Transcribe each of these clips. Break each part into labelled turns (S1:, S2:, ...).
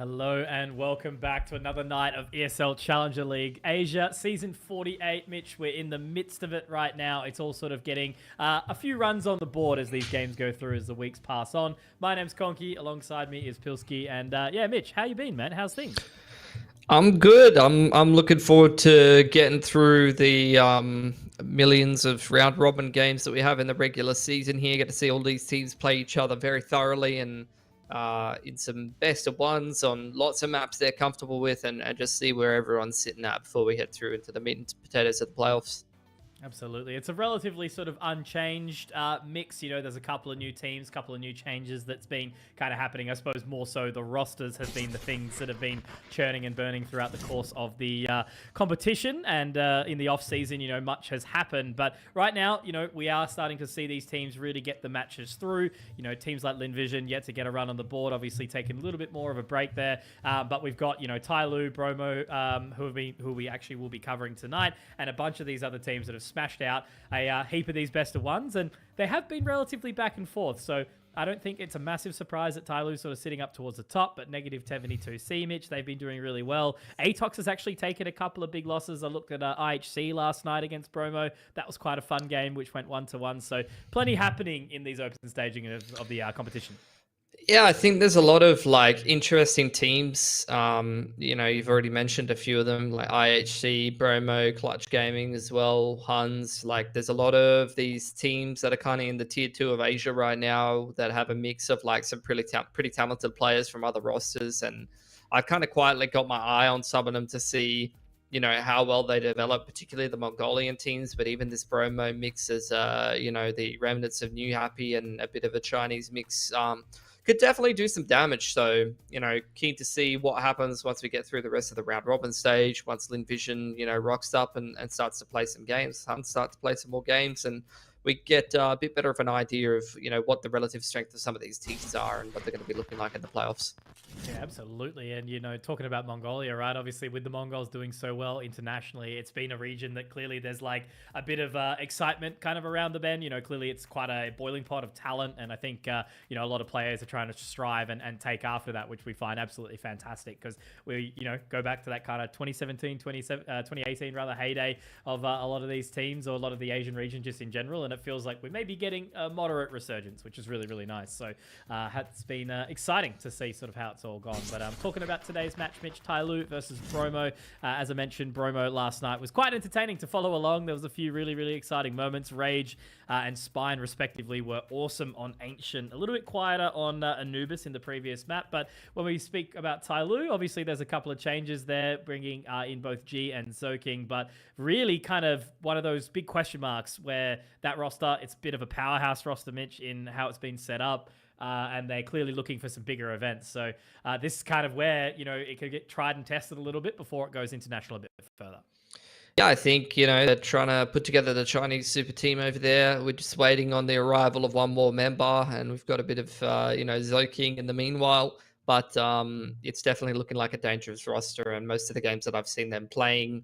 S1: Hello and welcome back to another night of ESL Challenger League Asia Season 48, Mitch. We're in the midst of it right now. It's all sort of getting a few runs on the board as these games go through, as the weeks pass on. My name's Conky. Alongside me is Pilski. And yeah, Mitch, how you been, man? How's things?
S2: I'm good. I'm looking forward to getting through the millions of round robin games that we have in the regular season here. Get to see all these teams play each other very thoroughly and in some best of ones on lots of maps they're comfortable with, and just see where everyone's sitting at before we head through into the meat and potatoes of the playoffs.
S1: Absolutely. It's a relatively sort of unchanged mix. You know, there's a couple of new teams, a couple of new changes that's been kind of happening. I suppose more so the rosters have been the things that have been churning and burning throughout the course of the competition. And in the off-season, you know, much has happened. But right now, you know, we are starting to see these teams really get the matches through. You know, teams like Linvision yet to get a run on the board, obviously taking a little bit more of a break there. But we've got, you know, Tyloo, Bromo, who we actually will be covering tonight, and a bunch of these other teams that have smashed out a heap of these best of ones, and they have been relatively back and forth. So I don't think it's a massive surprise that Tyloo's sort of sitting up towards the top, but negative 72C, Mitch, they've been doing really well. Atox has actually taken a couple of big losses. I looked at IHC last night against Bromo. That was quite a fun game, which went 1-1. So plenty happening in these open staging of the competition.
S2: Yeah, I think there's a lot of like interesting teams. You know, you've already mentioned a few of them, like IHC, Bromo, Clutch Gaming as well, Huns. Like, there's a lot of these teams that are kind of in the tier 2 of Asia right now that have a mix of like some pretty talented players from other rosters, and I've kind of quietly got my eye on some of them to see, you know, how well they develop, particularly the Mongolian teams. But even this Bromo mix as, you know, the remnants of New Happy and a bit of a Chinese mix. Could definitely do some damage. So, you know, keen to see what happens once we get through the rest of the round robin stage. Once Linvision, you know, rocks up and starts to play some games, Hunt starts to play some more games, and we get a bit better of an idea of, you know, what the relative strength of some of these teams are and what they're going to be looking like in the playoffs.
S1: Yeah, absolutely. And, you know, talking about Mongolia, right? Obviously, with the Mongols doing so well internationally, it's been a region that clearly there's like a bit of excitement kind of around the bend. You know, clearly it's quite a boiling pot of talent. And I think, you know, a lot of players are trying to strive and take after that, which we find absolutely fantastic, because we, you know, go back to that kind of 2018 rather heyday of a lot of these teams, or a lot of the Asian region just in general. And it feels like we may be getting a moderate resurgence, which is really, really nice. So it's been exciting to see sort of how it's all gone. But talking about today's match, Mitch, Tyloo versus Bromo. As I mentioned, Bromo last night was quite entertaining to follow along. There was a few really, really exciting moments. Rage and Spine, respectively, were awesome on Ancient. A little bit quieter on Anubis in the previous map. But when we speak about Tyloo, obviously there's a couple of changes there, bringing in both G and Zoking. But really kind of one of those big question marks where that roster, it's a bit of a powerhouse roster, Mitch, in how it's been set up. And they're clearly looking for some bigger events. So this is kind of where, you know, it could get tried and tested a little bit before it goes international a bit further.
S2: Yeah, I think, you know, they're trying to put together the Chinese super team over there. We're just waiting on the arrival of one more member, and we've got a bit of, you know, Zoking in the meanwhile. But it's definitely looking like a dangerous roster, and most of the games that I've seen them playing,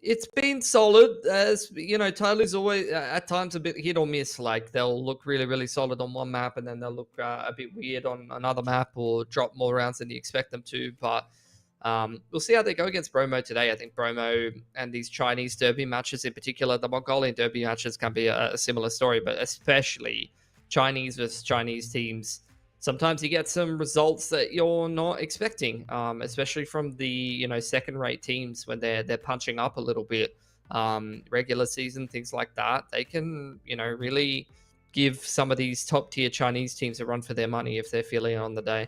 S2: it's been solid. As you know, Tyloo's always at times a bit hit or miss. Like, they'll look really, really solid on one map, and then they'll look a bit weird on another map, or drop more rounds than you expect them to. But we'll see how they go against Bromo today. I think Bromo and these Chinese derby matches in particular, the Mongolian derby matches can be a similar story, but especially Chinese versus Chinese teams. Sometimes you get some results that you're not expecting, especially from the, you know, second-rate teams when they're punching up a little bit. Regular season, things like that, they can, you know, really give some of these top-tier Chinese teams a run for their money if they're feeling it on the day.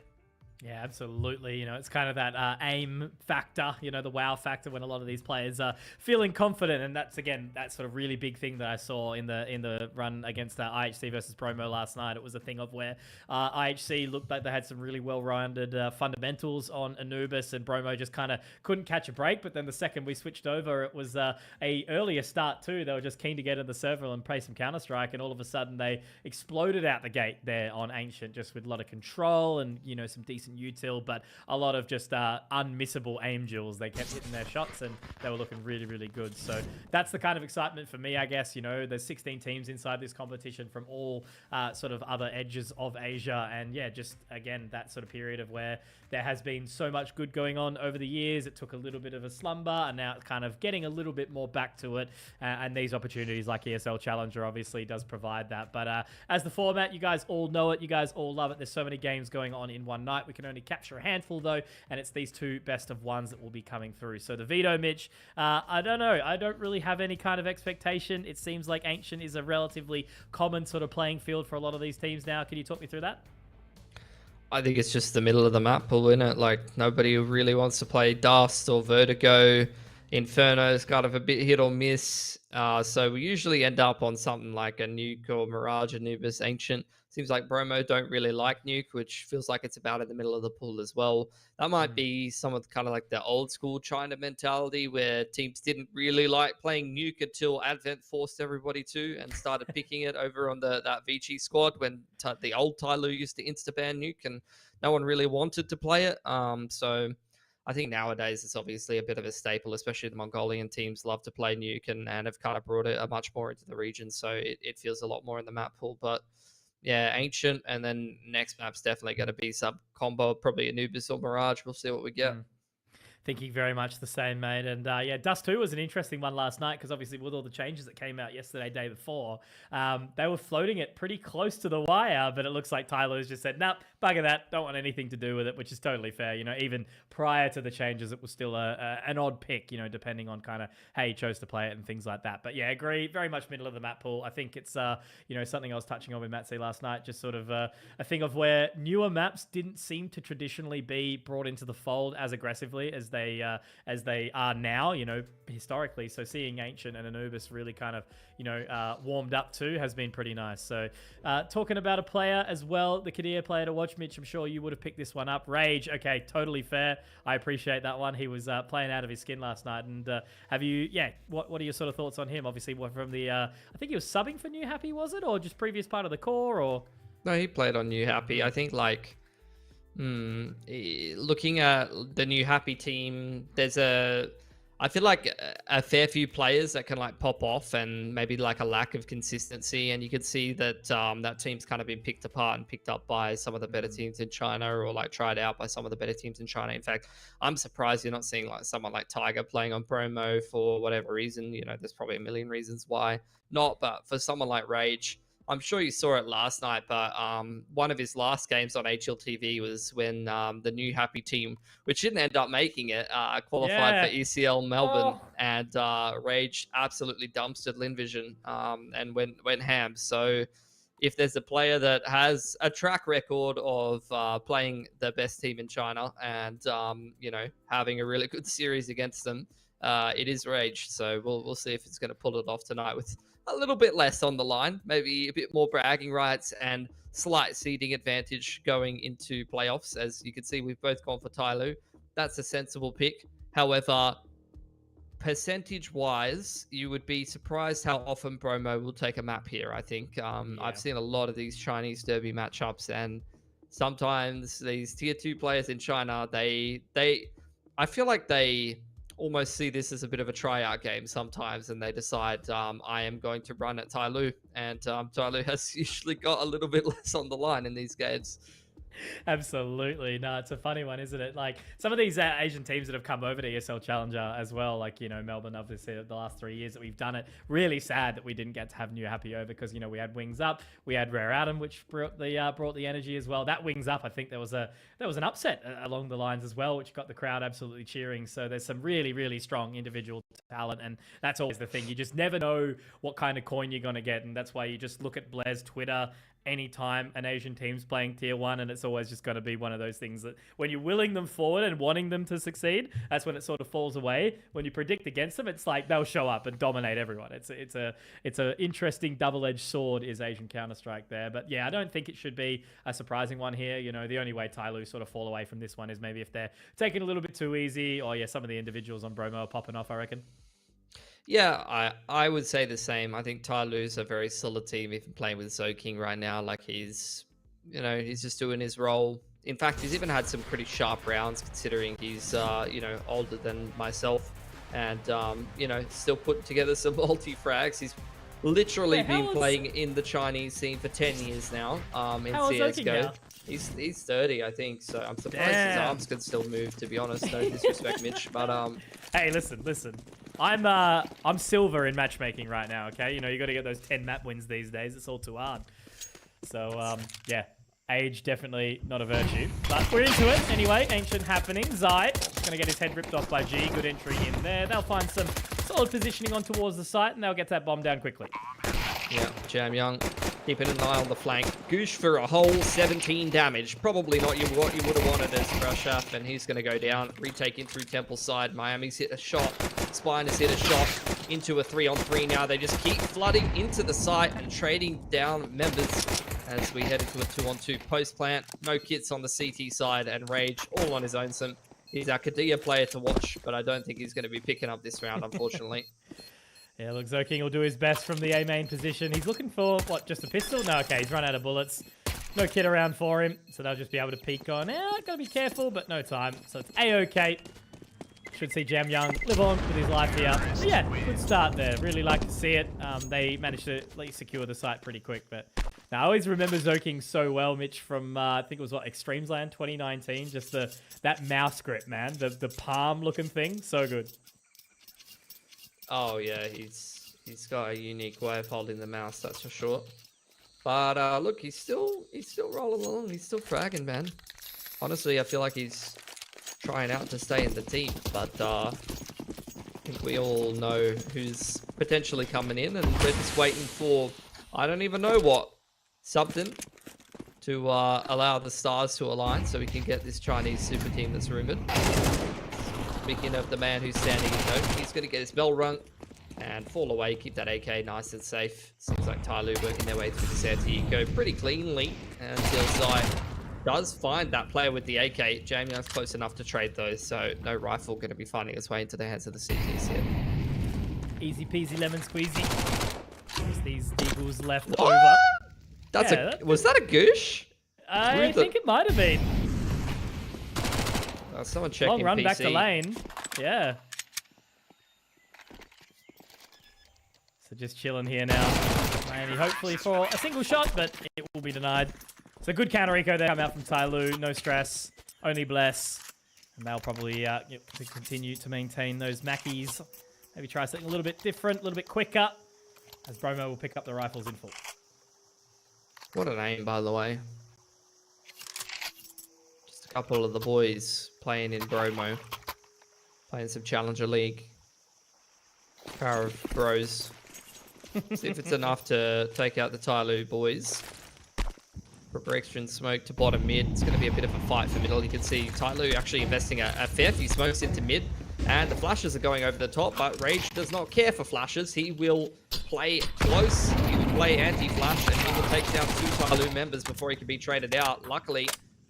S1: Yeah, absolutely. You know, it's kind of that aim factor, you know, the wow factor when a lot of these players are feeling confident. And that's, again, that sort of really big thing that I saw in the run against IHC versus Bromo last night. It was a thing of where IHC looked like they had some really well-rounded fundamentals on Anubis, and Bromo just kind of couldn't catch a break. But then the second we switched over, it was a earlier start too. They were just keen to get in the server and play some Counter-Strike, and all of a sudden they exploded out the gate there on Ancient, just with a lot of control and, you know, some decent decent util, but a lot of just unmissable aim duels. They kept hitting their shots, and they were looking really, really good. So that's the kind of excitement for me, I guess. There's 16 teams inside this competition from all sort of other edges of Asia, and yeah, just again, that sort of period of where there has been so much good going on over the years. It took a little bit of a slumber, and now it's kind of getting a little bit more back to it. And these opportunities like ESL Challenger obviously does provide that. But as the format, you guys all know it. You guys all love it. There's so many games going on in one night. We can only capture a handful, though, and it's these two best of ones that will be coming through. So the veto, Mitch, I don't know. I don't really have any kind of expectation. It seems like Ancient is a relatively common sort of playing field for a lot of these teams now. Can you talk me through that?
S2: I think it's just the middle of the map pool, isn't it? Like, nobody really wants to play Dust or Vertigo. Inferno's kind of a bit hit or miss. So we usually end up on something like a Nuke or Mirage, Anubis, Ancient. Seems like Bromo don't really like Nuke, which feels like it's about in the middle of the pool as well. That might be some of kind of like the old school China mentality where teams didn't really like playing Nuke until Advent forced everybody to and started picking it over on that Vici squad when the old Tyloo used to insta-ban Nuke and no one really wanted to play it. So I think nowadays it's obviously a bit of a staple, especially the Mongolian teams love to play Nuke and have kind of brought it much more into the region. So it feels a lot more in the map pool. But yeah, Ancient, and then next map's definitely going to be some combo, probably Anubis or Mirage. We'll see what we get.
S1: Thinking very much the same, mate. And yeah, Dust 2 was an interesting one last night because obviously with all the changes that came out yesterday, day before, they were floating it pretty close to the wire, but it looks like Tyloo's just said, nope, bugger that, don't want anything to do with it, which is totally fair. Even prior to the changes, it was still an odd pick, depending on kind of how you chose to play it and things like that. But yeah, agree, very much middle of the map pool. I think it's, something I was touching on with Matsy last night, just sort of a thing of where newer maps didn't seem to traditionally be brought into the fold as aggressively as they are now, historically. So seeing Ancient and Anubis really kind of, warmed up too has been pretty nice. So talking about a player as well, the Kadir player to watch, Mitch, I'm sure you would have picked this one up. Rage, okay, totally fair. I appreciate that one. He was playing out of his skin last night. And what are your sort of thoughts on him? Obviously, from the, I think he was subbing for New Happy, was it? Or just previous part of the core, or?
S2: No, he played on New Happy. I think looking at the New Happy team, I feel like a fair few players that can like pop off and maybe like a lack of consistency. And you could see that that team's kind of been picked apart and picked up by some of the better teams in China, or like tried out by some of the better teams in China. In fact, I'm surprised you're not seeing like someone like Tiger playing on Bromo for whatever reason. There's probably a million reasons why not, but for someone like Rage, I'm sure you saw it last night, but one of his last games on HLTV was when the New Happy team, which didn't end up making it, qualified for ECL Melbourne, and Rage absolutely dumpstered Linvision and went ham. So if there's a player that has a track record of playing the best team in China and having a really good series against them, it is Rage. So we'll see if it's going to pull it off tonight with a little bit less on the line, maybe a bit more bragging rights and slight seeding advantage going into playoffs. As you can see, we've both gone for Tyloo. That's a sensible pick. However, percentage-wise, you would be surprised how often Bromo will take a map here, I think. I've seen a lot of these Chinese derby matchups, and sometimes these tier 2 players in China, I feel like they almost see this as a bit of a tryout game sometimes, and they decide I am going to run at Tyloo, and Tyloo has usually got a little bit less on the line in these games.
S1: Absolutely. No, it's a funny one, isn't it? Like some of these Asian teams that have come over to ESL Challenger as well, like, Melbourne, obviously the last 3 years that we've done it, really sad that we didn't get to have New Happy over because, we had Wings Up, we had Rare Atom, which brought the energy as well. That Wings Up, I think there was an upset along the lines as well, which got the crowd absolutely cheering. So there's some really, really strong individual talent, and that's always the thing. You just never know what kind of coin you're going to get, and that's why you just look at Blair's Twitter anytime an Asian team's playing tier 1, and it's always just going to be one of those things that when you're willing them forward and wanting them to succeed, that's when it sort of falls away. When you predict against them, it's like they'll show up and dominate everyone. It's a interesting double-edged sword is Asian Counter-Strike there. But yeah, I don't think it should be a surprising one here. The only way Tyloo sort of fall away from this one is maybe if they're taking a little bit too easy, or some of the individuals on Bromo are popping off, I reckon.
S2: Yeah, I would say the same. I think Tyloo's a very solid team, even playing with Zoking right now. Like he's just doing his role. In fact, he's even had some pretty sharp rounds considering he's, you know, older than myself. And, you know, still putting together some multi-frags. He's literally been playing in the Chinese scene for 10 years now in CSGO. He's 30, I think, so I'm surprised his arms can still move, to be honest. No disrespect, Mitch, but...
S1: Hey, listen. I'm silver in matchmaking right now, okay? You know, you got to get those 10 map wins these days. It's all too hard. So, yeah. Age, definitely not a virtue. But we're into it. Anyway, ancient happening. Zai going to get his head ripped off by G. Good entry in there. They'll find some solid positioning on towards the site, and they'll get that bomb down quickly.
S2: Yeah, Jam Young keeping an eye on the flank. Goosh for a whole 17 damage. Probably not what you would have wanted as Brashaf, and he's going to go down. Retaking through Temple side. Miami's hit a shot. Spine has hit a shot into a 3-on-3 now. They just keep flooding into the site and trading down members as we head into a 2-on-2 post plant. No kits on the CT side, and Rage all on his own. He's our Kadia player to watch, but I don't think he's going to be picking up this round, unfortunately.
S1: Yeah, look, Zoking will do his best from the A main position. He's looking for, what, just a pistol? No, okay, he's run out of bullets. No kit around for him, so they'll just be able to peek on. Gotta be careful, but no time. So it's A-OK. Should see Jam Young live on with his life here. But yeah, good start there. Really like to see it. They managed to at least secure the site pretty quick, but... Now, I always remember Zoking so well, Mitch, from, I think it was, what, Extremesland 2019? Just that mouse grip, man. The palm-looking thing. So good.
S2: Oh, yeah. He's got a unique way of holding the mouse, that's for sure. But, look, he's still rolling along. He's still fragging, man. Honestly, I feel like he's trying out to stay in the team. But, I think we all know who's potentially coming in. And we're just waiting for, I don't even know what. Something to allow the stars to align so we can get this Chinese super team that's rumored. Speaking of the man who's standing in note, he's going to get his bell rung and fall away, keep that AK nice and safe. Seems like Tyloo working their way through the Santiago pretty cleanly until Zai does find that player with the AK. Jamie Young's close enough to trade those, so no rifle going to be finding its way into the hands of the CTs here.
S1: Easy peasy lemon squeezy. There's these deagles left
S2: what?
S1: over.
S2: Was that a goosh?
S1: I think it might have been.
S2: Someone checking
S1: Long run
S2: PC.
S1: back to lane. Yeah. So just chilling here now. Miami hopefully for a single shot, but it will be denied. So good counter eco there. Come out from Tyloo. No stress. Only bless. And they'll probably continue to maintain those Mackies. Maybe try something a little bit different, a little bit quicker. As Bromo will pick up the rifles in full.
S2: What a name, by the way. Just a couple of the boys playing in Bromo. Playing some Challenger League. Power of bros. See if it's enough to take out the Tyloo boys. Proper extra smoke to bottom mid. It's going to be a bit of a fight for middle. You can see Tyloo actually investing a fair few smokes into mid. And the flashes are going over the top, but Rage does not care for flashes. He will play close. He will play anti-flash, and he will take down 2 Tyloo members before he can be traded out. Luckily,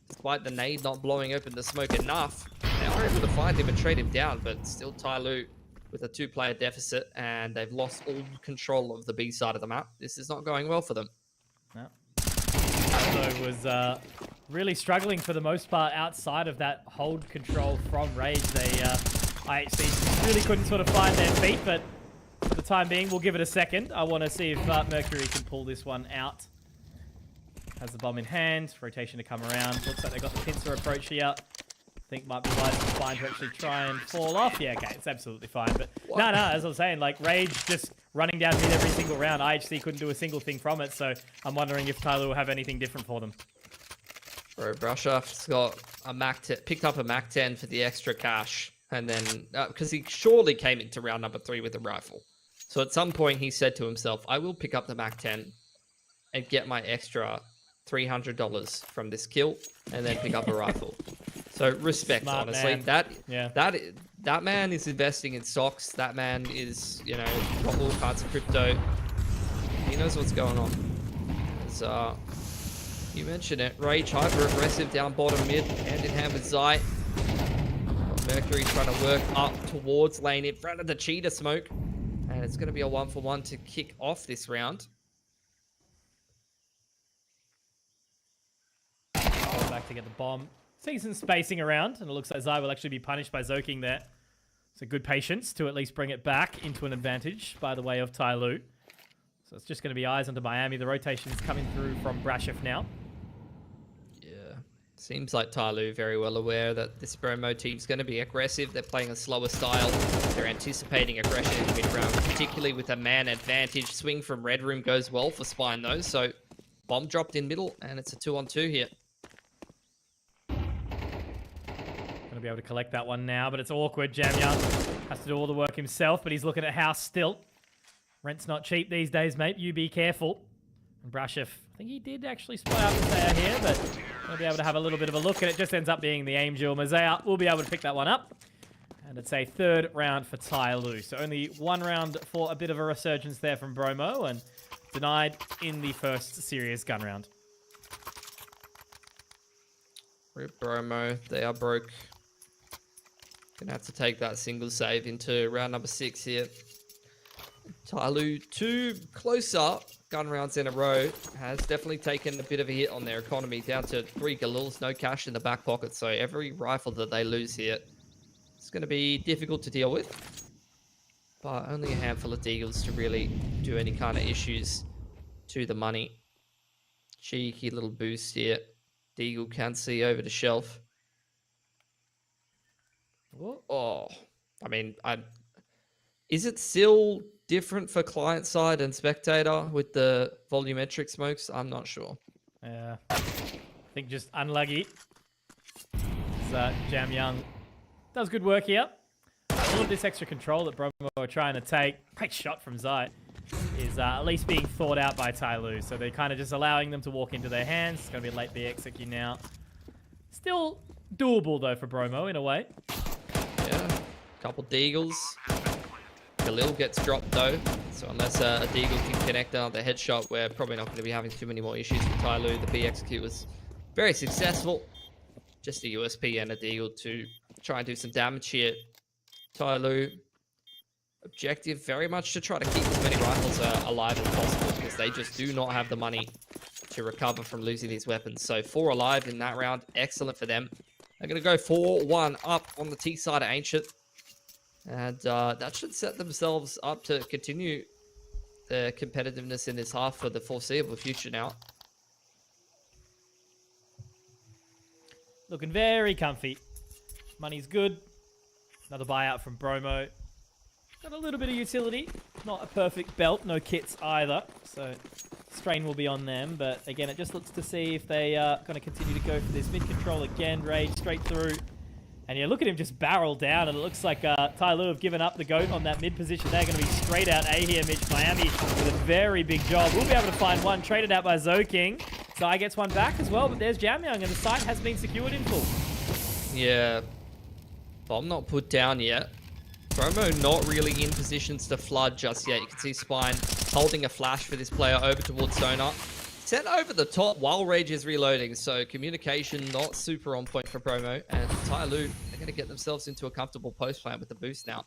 S2: despite the nade not blowing open the smoke enough, they are able to find him and trade him down, but still Tyloo with a 2-player deficit, and they've lost all control of the B side of the map. This is not going well for them.
S1: No. Tyloo was really struggling for the most part outside of that hold control from Rage. IHC really couldn't sort of find their feet, but for the time being, we'll give it a second. I want to see if Mercury can pull this one out. Has the bomb in hand, rotation to come around. Looks like they got the pincer approach here. I think might be wise and fine to actually try and fall off. Yeah, okay, it's absolutely fine. But no, as I was saying, like Rage just running down mid every single round. IHC couldn't do a single thing from it, so I'm wondering if Tyloo will have anything different for them.
S2: Bro, Brushoff's got a picked up a Mac 10 for the extra cash. And then, because he surely came into round number 3 with a rifle. So at some point he said to himself, I will pick up the Mac 10 and get my extra $300 from this kill and then pick up a rifle. So respect,
S1: Smart
S2: honestly.
S1: man.
S2: That man is investing in stocks. That man is, you know, got all kinds of crypto. He knows what's going on. So, you mentioned it. Rage hyper aggressive down bottom mid, hand in hand with Zai. Mercury trying to work up towards lane in front of the cheetah smoke. And it's going to be a 1-for-1 to kick off this round.
S1: Back to get the bomb. Seeing some spacing around, and it looks like Zai will actually be punished by Zoking there. So good patience to at least bring it back into an advantage by the way of Tyloo. So it's just going to be eyes onto Miami. The rotation's coming through from Brashov now.
S2: Yeah, seems like Tyloo very well aware that this Bromo team's going to be aggressive. They're playing a slower style. They're anticipating aggression in the mid-round, particularly with a man advantage. Swing from Red Room goes well for Spine, though. So bomb dropped in middle, and it's a 2-on-2 here.
S1: Be able to collect that one now, but it's awkward. Jam Young has to do all the work himself, but he's looking at House still. Rent's not cheap these days, mate. You be careful. And Brashov, I think he did actually spy up Mazaya here, but going to be able to have a little bit of a look, and it just ends up being the Angel. Mazaya will be able to pick that one up, and it's a third round for Tyloo. So only one round for a bit of a resurgence there from Bromo, and denied in the first serious gun round.
S2: Rip Bromo, they are broke. Gonna have to take that single save into round number 6 here. Tyloo, 2 closer gun rounds in a row, has definitely taken a bit of a hit on their economy, down to 3 Galils, no cash in the back pocket. So every rifle that they lose here, it's going to be difficult to deal with. But only a handful of Deagles to really do any kind of issues to the money. Cheeky little boost here. Deagle can see over the shelf. Oh, I mean, is it still different for client side and spectator with the volumetric smokes? I'm not sure.
S1: Yeah, I think just unlucky. Jam Young does good work here. All of this extra control that Bromo are trying to take, great shot from Zai, is at least being thought out by Tyloo. So they're kind of just allowing them to walk into their hands. It's going to be a late B execute now. Still doable, though, for Bromo in a way.
S2: Yeah, couple Deagles. Galil gets dropped, though. So unless a Deagle can connect on the headshot, we're probably not going to be having too many more issues with Tyloo. The B execute was very successful. Just a USP and a Deagle to try and do some damage here. Tyloo, objective very much to try to keep as many rifles alive as possible, because they just do not have the money to recover from losing these weapons. So 4 alive in that round, excellent for them. They're going to go 4-1 up on the T side of Ancient. And that should set themselves up to continue their competitiveness in this half for the foreseeable future now.
S1: Looking very comfy. Money's good. Another buyout from Bromo. Got a little bit of utility. Not a perfect belt. No kits either. So strain will be on them. But again, it just looks to see if they are going to continue to go for this mid control again. Rage straight through. And yeah, look at him just barrel down. And it looks like Tyloo have given up the goat on that mid position. They're going to be straight out A here. Mitch Miami with a very big job. We'll be able to find one. Traded out by Zoking. Zai gets one back as well. But there's Jamyoung. And the site has been secured in full.
S2: Yeah. Bomb not put down yet. Bromo not really in positions to flood just yet. You can see Spine holding a flash for this player over towards Donut. Sent over the top while Rage is reloading. So communication not super on point for Bromo. And Tyloo, they're going to get themselves into a comfortable post plant with the boost now.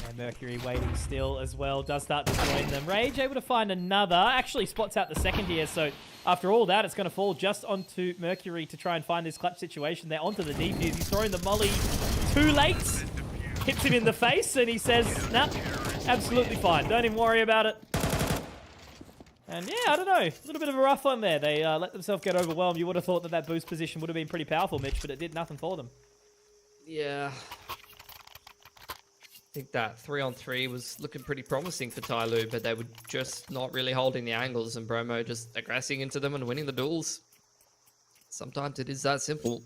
S1: And Mercury waiting still as well. Does start to join them. Rage able to find another. Actually spots out the second here. So after all that, it's going to fall just onto Mercury to try and find this clutch situation. They're onto the defuse. He's throwing the molly too late. Hits him in the face and he says, nah, absolutely fine. Don't even worry about it. And yeah, I don't know. A little bit of a rough one there. They let themselves get overwhelmed. You would have thought that that boost position would have been pretty powerful, Mitch, but it did nothing for them.
S2: Yeah. I think that 3-on-3 was looking pretty promising for Tyloo, but they were just not really holding the angles, and Bromo just aggressing into them and winning the duels. Sometimes it is that simple.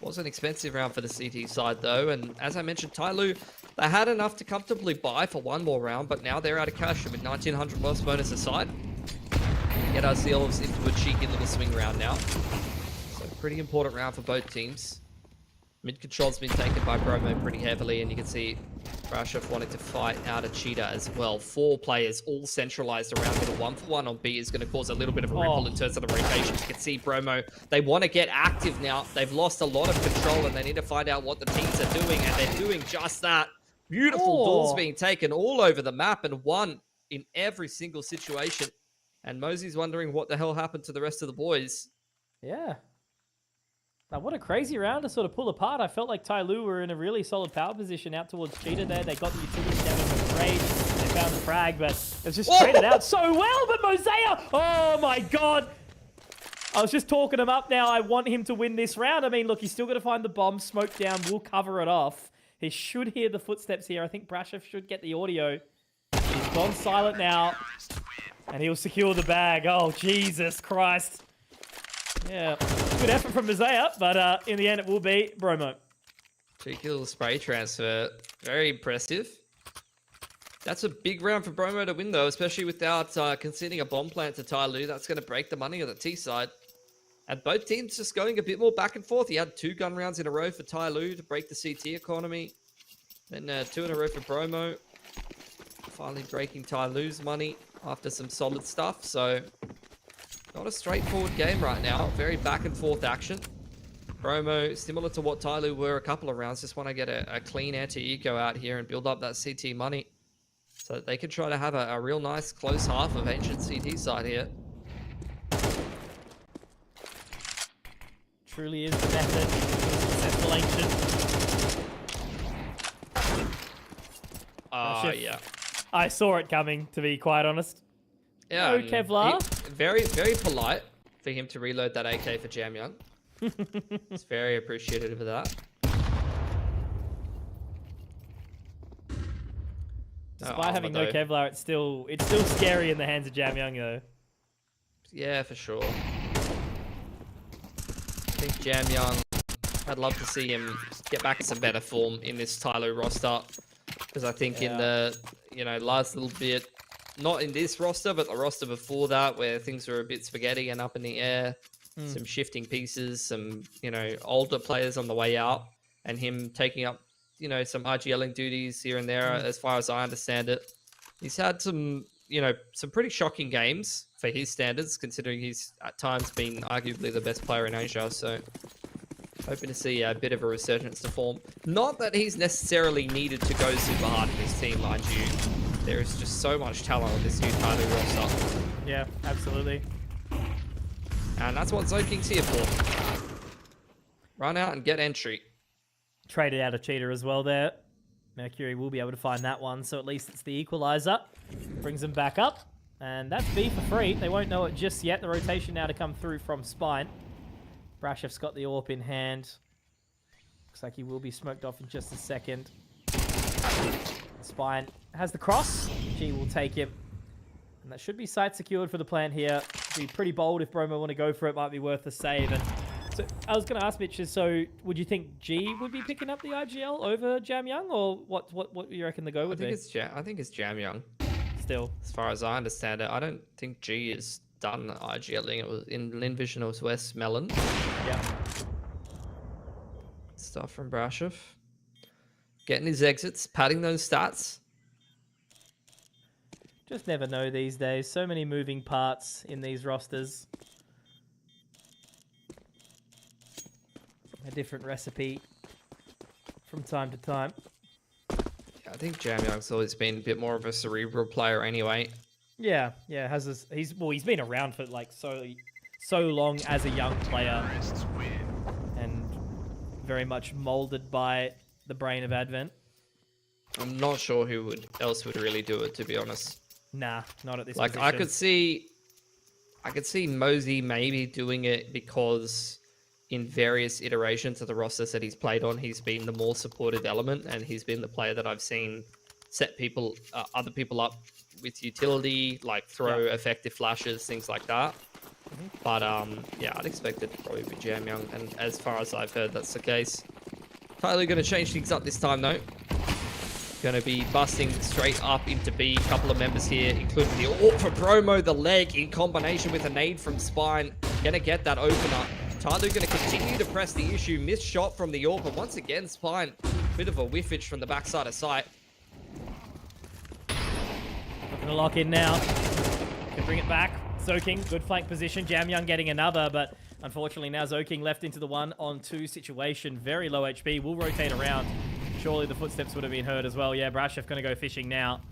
S2: Was an expensive round for the CT side though, and as I mentioned, Tyloo, they had enough to comfortably buy for one more round, but now they're out of cash. With 1900 loss bonus aside, get ourselves into a cheeky little swing round now. So pretty important round for both teams. Mid control's been taken by Bromo pretty heavily, and you can see Brashov wanted to fight out a cheetah as well. 4 players all centralized around middle. 1-for-1 on B is going to cause a little bit of a ripple in terms of the rotations. You can see Bromo, they want to get active now. They've lost a lot of control and they need to find out what the teams are doing, and they're doing just that. Beautiful duels being taken all over the map and won in every single situation. And Mosey's wondering what the hell happened to the rest of the boys.
S1: Yeah. Now, what a crazy round to sort of pull apart. I felt like Tyloo were in a really solid power position out towards Cheetah there. They got the utility damage from the raid. They found the frag, but it was just traded out so well. But Mosea, oh my God. I was just talking him up now. I want him to win this round. I mean, look, he's still got to find the bomb. Smoke down will cover it off. He should hear the footsteps here. I think Brashov should get the audio. He's gone silent now. And he'll secure the bag. Oh, Jesus Christ. Yeah, good effort from Mosea, but in the end it will be Bromo.
S2: Cheeky little spray transfer. Very impressive. That's a big round for Bromo to win, though, especially without conceding a bomb plant to Tyloo. That's going to break the money on the T side. And both teams just going a bit more back and forth. He had 2 gun rounds in a row for Tyloo to break the CT economy. Then 2 in a row for Bromo. Finally breaking Tyloo's money after some solid stuff. So, not a straightforward game right now. Very back and forth action. Bromo, similar to what Tyloo were a couple of rounds, just want to get a clean anti-eco out here and build up that CT money. So that they can try to have a real nice close half of Ancient CT side here.
S1: Truly is the method. Successful Ancient.
S2: Yeah.
S1: I saw it coming, to be quite honest.
S2: Yeah.
S1: No Kevlar.
S2: Very, very polite for him to reload that AK for Jam Young. It's very appreciative of that.
S1: Despite having no Kevlar, it's still scary in the hands of Jam Young, though.
S2: Yeah, for sure. I think Jam Young, I'd love to see him get back in some better form in this Tyloo roster. Because I think in the, last little bit, not in this roster, but the roster before that, where things were a bit spaghetti and up in the air, some shifting pieces, some, older players on the way out, and him taking up, some RGLing duties here and there, as far as I understand it. He's had some, some pretty shocking games for his standards, considering he's at times been arguably the best player in Asia. So hoping to see a bit of a resurgence to form. Not that he's necessarily needed to go super hard in this team, mind you. There is just so much talent on this new Tyloo roster.
S1: Yeah, absolutely.
S2: And that's what Zoking's here for. Run out and get entry.
S1: Traded out a cheater as well there. Mercury will be able to find that one, so at least it's the equalizer. Brings them back up. And that's B for free. They won't know it just yet. The rotation now to come through from Spine. Brashev's got the AWP in hand. Looks like he will be smoked off in just a second. Spine has the cross. G will take him. And that should be site secured for the plant here. Be pretty bold if Bromo want to go for it. Might be worth a save. And so I was going to ask Mitch, so would you think G would be picking up the IGL over Jam Young? Or what do you reckon the go would be?
S2: I think it's Jam Young.
S1: Still.
S2: As far as I understand it, I don't think G is done IGLing. It was in Linvision, it was West Melon.
S1: Yeah.
S2: Stuff from Brashov. Getting his exits, padding those stats.
S1: Just never know these days. So many moving parts in these rosters. A different recipe from time to time.
S2: Yeah, I think Jam Young's always been a bit more of a cerebral player anyway.
S1: Yeah. Has this, he's been around for like so long as a young player, and very much molded by the brain of Advent.
S2: I'm not sure who else would really do it, to be honest.
S1: Nah, not at this
S2: Like,
S1: position.
S2: I could see Mosey maybe doing it because in various iterations of the rosters that he's played on, he's been the more supportive element, and he's been the player that I've seen set other people up with utility, like throw effective flashes, things like that. But yeah, I'd expect it to probably be Jam Young, and as far as I've heard, that's the case. Tyloo going to change things up this time, though. Going to be busting straight up into B. Couple of members here, including the AWP for Bromo, the leg in combination with a nade from Spine. Going to get that opener. Tyloo going to continue to press the issue. Missed shot from the AWP, but once again, Spine, bit of a whiffage from the backside of sight.
S1: Looking to lock in now. Can bring it back. Zoking, good flank position. Jam Young getting another, but unfortunately now Zoking left into the 1-on-2 situation. Very low HP. Will rotate around. Surely the footsteps would have been heard as well. Yeah, Brashov going to go fishing now.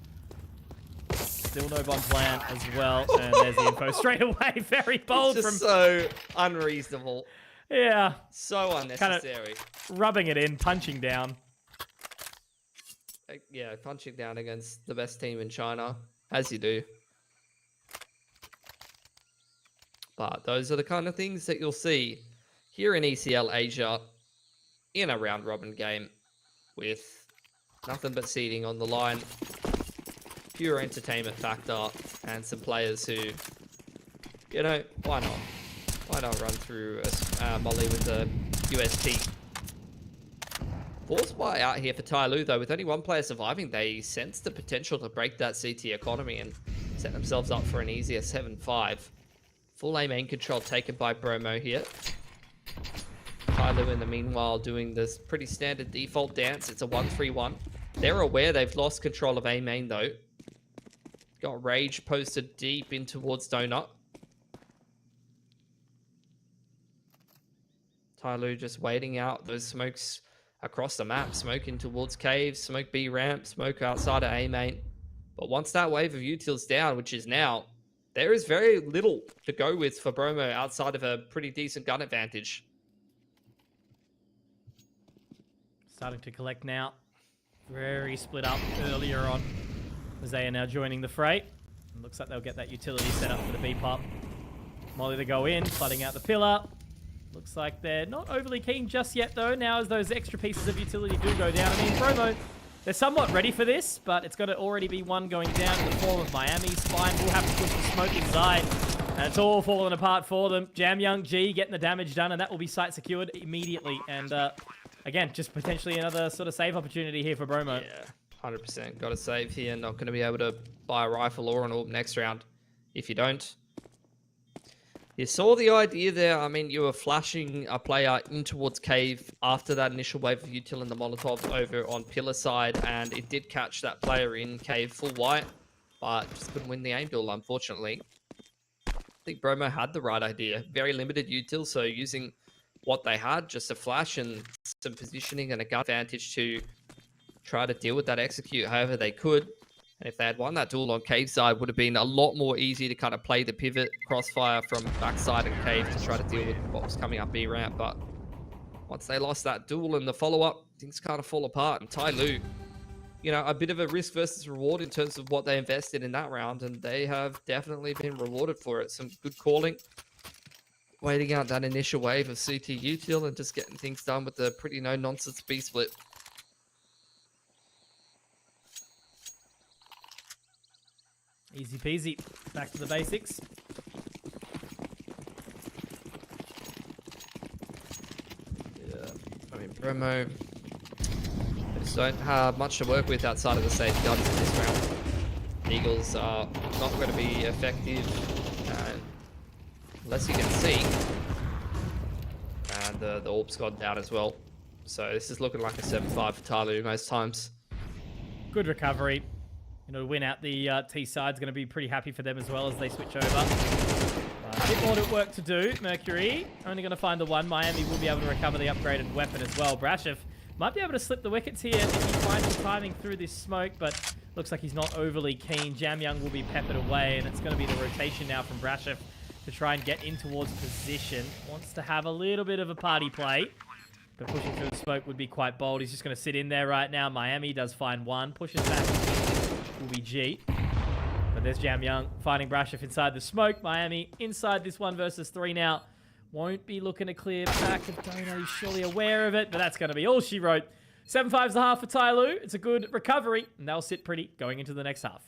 S1: Still no bomb plan as well. And there's the info straight away. Very bold
S2: it's just so unreasonable.
S1: Yeah.
S2: So unnecessary.
S1: Rubbing it in, punching down.
S2: Yeah, punching down against the best team in China, as you do. But those are the kind of things that you'll see here in ECL Asia in a round robin game with nothing but seeding on the line, pure entertainment factor, and some players who, you know, why not? Why not run through a molly with a UST? Force buy out here for Tyloo, though. With only one player surviving, they sense the potential to break that CT economy and set themselves up for an easier 7-5. Full A main control taken by Bromo here. Tyloo, in the meanwhile, doing this pretty standard default dance. It's a 1-3-1. They're aware they've lost control of A main, though. Got Rage posted deep in towards Donut. Tyloo just waiting out those smokes across the map. Smoke in towards Cave, smoke B ramp, smoke outside of A main. But once that wave of utils down, which is now, there is very little to go with for Bromo outside of a pretty decent gun advantage.
S1: Starting to collect now. Very split up earlier on as they are now joining the fray. It looks like they'll get that utility set up for the B pop. Molly to go in, flooding out the pillar. Looks like they're not overly keen just yet, though, now as those extra pieces of utility do go down. I mean, Bromo, they're somewhat ready for this, but it's got to already be one going down in the form of Miami. Spine will have to push the smoke inside, and it's all falling apart for them. Jamyoung G getting the damage done, and that will be site secured immediately. And again, just potentially another sort of save opportunity here for Bromo.
S2: Yeah, 100%. Got to save here. Not going to be able to buy a rifle or an AWP next round if you don't. You saw the idea there. I mean, you were flashing a player in towards Cave after that initial wave of util and the Molotov over on pillar side, and it did catch that player in Cave full white, but just couldn't win the aim duel, unfortunately. I think Bromo had the right idea. Very limited util, so using what they had, just a flash and some positioning and a gun advantage to try to deal with that execute however they could. And if they had won that duel on Cave side, would have been a lot more easy to kind of play the pivot crossfire from backside and Cave to try to deal with what was coming up B ramp. But once they lost that duel and the follow-up, things kind of fall apart. And Tyloo, you know, a bit of a risk versus reward in terms of what they invested in that round, and they have definitely been rewarded for it. Some good calling, waiting out that initial wave of CT util and just getting things done with the pretty no-nonsense B split.
S1: Easy peasy. Back to the basics.
S2: Yeah, I mean, Bromo just don't have much to work with outside of the safe guns in this round. Eagles are not going to be effective unless you can see. And the AWP's gone down as well. So this is looking like a 7-5 for Tyloo most times.
S1: Good recovery. You know, win out the T side's going to be pretty happy for them as well as they switch over. A bit more work to do. Mercury only going to find the one. Miami will be able to recover the upgraded weapon as well. Brashev might be able to slip the wickets here if he finds the timing through this smoke, but looks like he's not overly keen. Jamyoung will be peppered away, and it's going to be the rotation now from Brashev to try and get in towards position. Wants to have a little bit of a party play, but pushing through the smoke would be quite bold. He's just going to sit in there right now. Miami does find one, pushes back. Will be G. But there's Jamyoung finding Brashev inside the smoke. Miami inside this 1 versus 3 now. Won't be looking to clear back. He's surely aware of it, but that's going to be all she wrote. 7-5's the half for Tyloo. It's a good recovery, and they'll sit pretty going into the next half.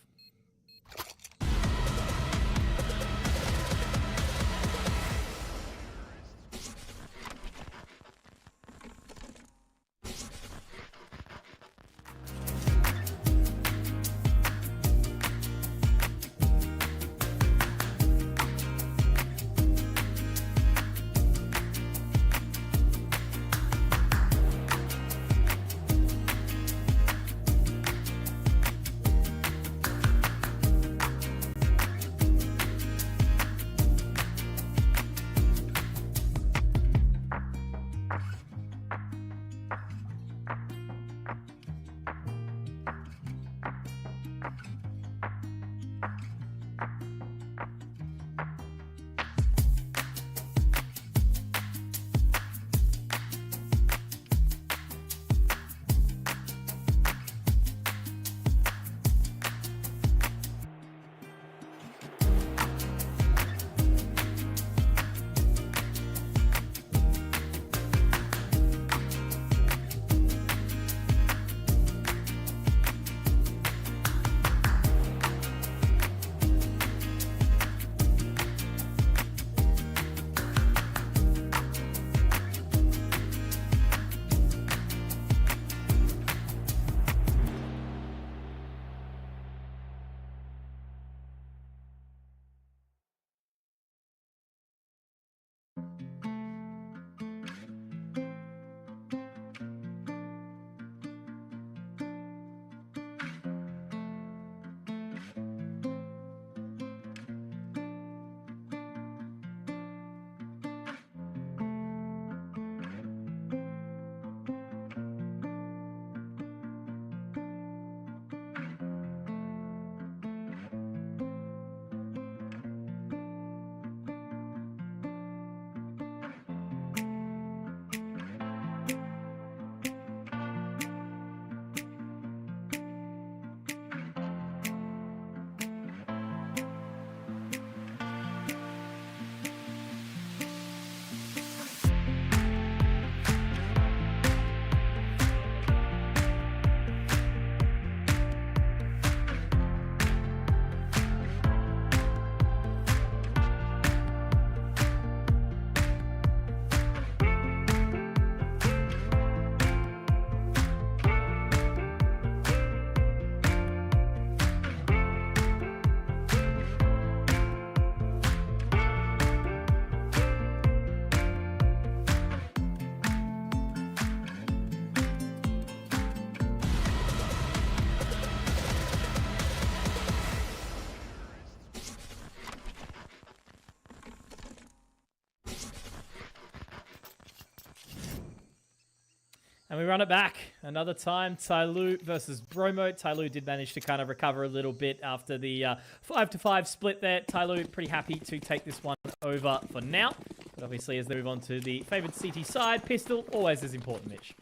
S1: And we run it back another time. Tyloo versus Bromo. Tyloo did manage to kind of recover a little bit after the 5-5 split there. Tyloo pretty happy to take this one over for now. But obviously, as they move on to the favoured CT side, pistol always is important, Mitch.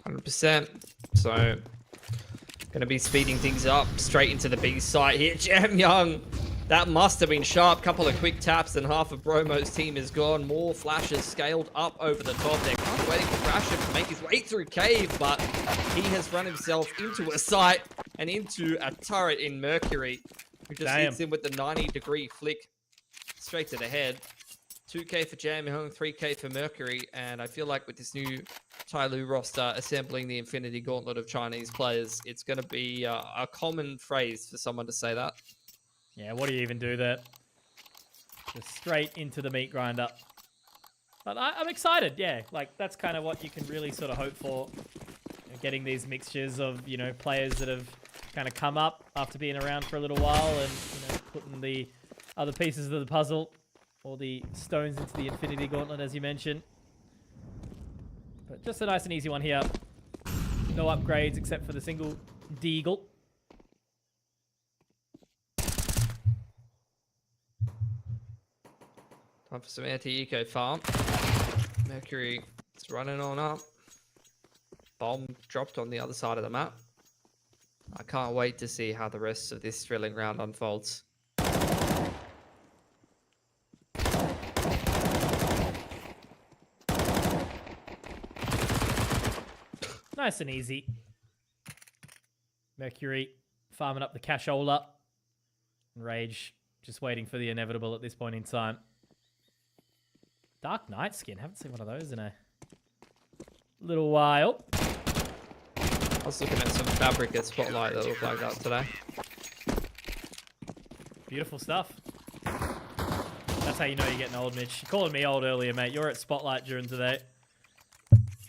S2: 100%. So, going to be speeding things up straight into the B site here. Jam Young, that must have been sharp. Couple of quick taps and half of Bromo's team is gone. More flashes scaled up over the top. They're kind of waiting for Rashid to make his way through cave, but he has run himself into a site and into a turret in Mercury, who just hits him with the 90-degree flick straight to the head. 2k for Jam Young, 3k for Mercury, and I feel like with this new Tyloo roster assembling the Infinity Gauntlet of Chinese players, it's going to be a common phrase for someone to say that.
S1: Yeah, what do you even do there? Just straight into the meat grinder. But I'm excited, yeah. Like, that's kind of what you can really sort of hope for. You know, getting these mixtures of, you know, players that have kind of come up after being around for a little while and, you know, putting the other pieces of the puzzle or the stones into the Infinity Gauntlet, as you mentioned. But just a nice and easy one here. No upgrades except for the single Deagle.
S2: Time for some anti-eco farm. Mercury is running on up. Bomb dropped on the other side of the map. I can't wait to see how the rest of this thrilling round unfolds.
S1: Nice and easy. Mercury farming up the cashola. And Rage just waiting for the inevitable at this point in time. Dark Knight skin. Haven't seen one of those in a little while.
S2: I was looking at some fabric at Spotlight that looked like that today.
S1: Beautiful stuff. That's how you know you're getting old, Mitch. You're calling me old earlier, mate. You're at Spotlight during today.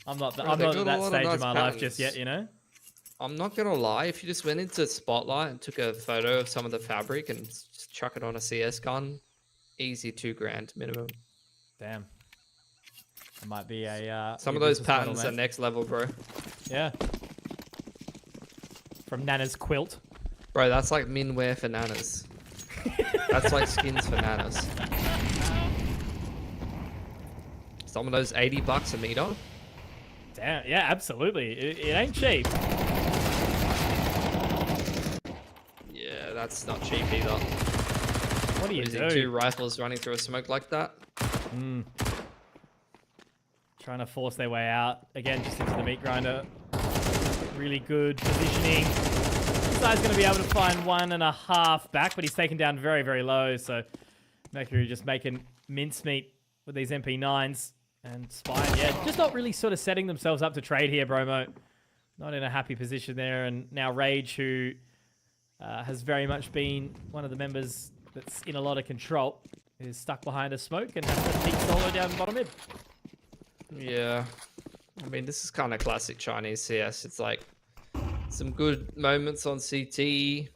S1: I'm not at that stage of my life just yet, you know?
S2: I'm not going to lie. If you just went into Spotlight and took a photo of some of the fabric and just chuck it on a CS gun, easy $2,000 minimum.
S1: Damn. It might be a...
S2: some of those patterns are next level, bro.
S1: Yeah. From Nana's quilt.
S2: Bro, that's like min wear for Nanas. That's like skins for Nanas. Some of those $80 a meter.
S1: Damn, yeah, absolutely. It ain't cheap.
S2: Yeah, that's not cheap either.
S1: What do you do?
S2: 2 rifles running through a smoke like that.
S1: Trying to force their way out. Again, just into the meat grinder. Really good positioning. This guy's going to be able to find 1.5 back, but he's taken down very, very low. So Mercury just making mincemeat with these MP9s. And Spine, yeah, just not really sort of setting themselves up to trade here, Bromo. Not in a happy position there. And now Rage, who has very much been one of the members that's in a lot of control. is stuck behind a smoke and has to peek solo down bottom mid.
S2: Yeah. I mean, this is kind of classic Chinese CS. It's like some good moments on CT,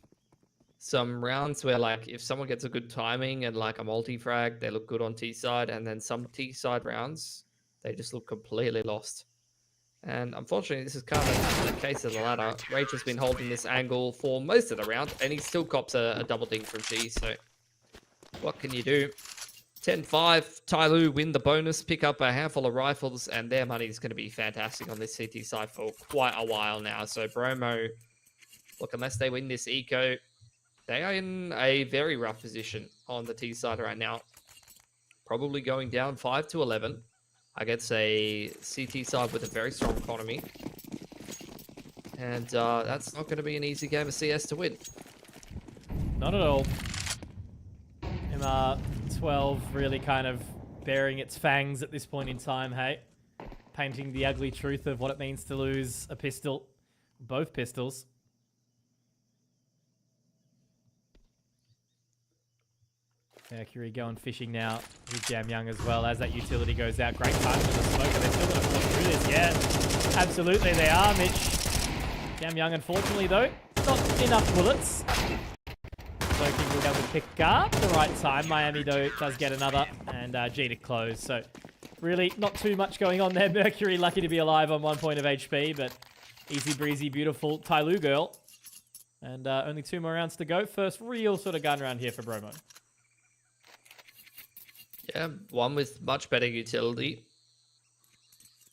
S2: some rounds where like if someone gets a good timing and like a multi-frag, they look good on T side, and then some T side rounds, they just look completely lost. And unfortunately, this is kind of the case of the latter. Rage has been holding this angle for most of the round, and he still cops a double ding from G, so what can you do? 10-5, Tyloo win the bonus, pick up a handful of rifles, and their money is going to be fantastic on this CT side for quite a while now. So Bromo, look, unless they win this eco, they are in a very rough position on the T side right now. Probably going down 5-11 against a CT side with a very strong economy. And that's not going to be an easy game of CS to win.
S1: Not at all. MR12 really kind of bearing its fangs at this point in time, hey? Painting the ugly truth of what it means to lose a pistol. Both pistols. Mercury going fishing now with Jam Young as well as that utility goes out. Great time for the smoke. Are they still going to push through this? Yeah, absolutely they are, Mitch. Jam Young, unfortunately, though, not enough bullets. Soaking will be able to pick up the right time. Miami, though, does get another. And G to close. So, really, not too much going on there. Mercury lucky to be alive on 1 point of HP, but easy breezy, beautiful Tyloo girl. And only 2 more rounds to go. First real sort of gun round here for Bromo.
S2: Yeah, one with much better utility.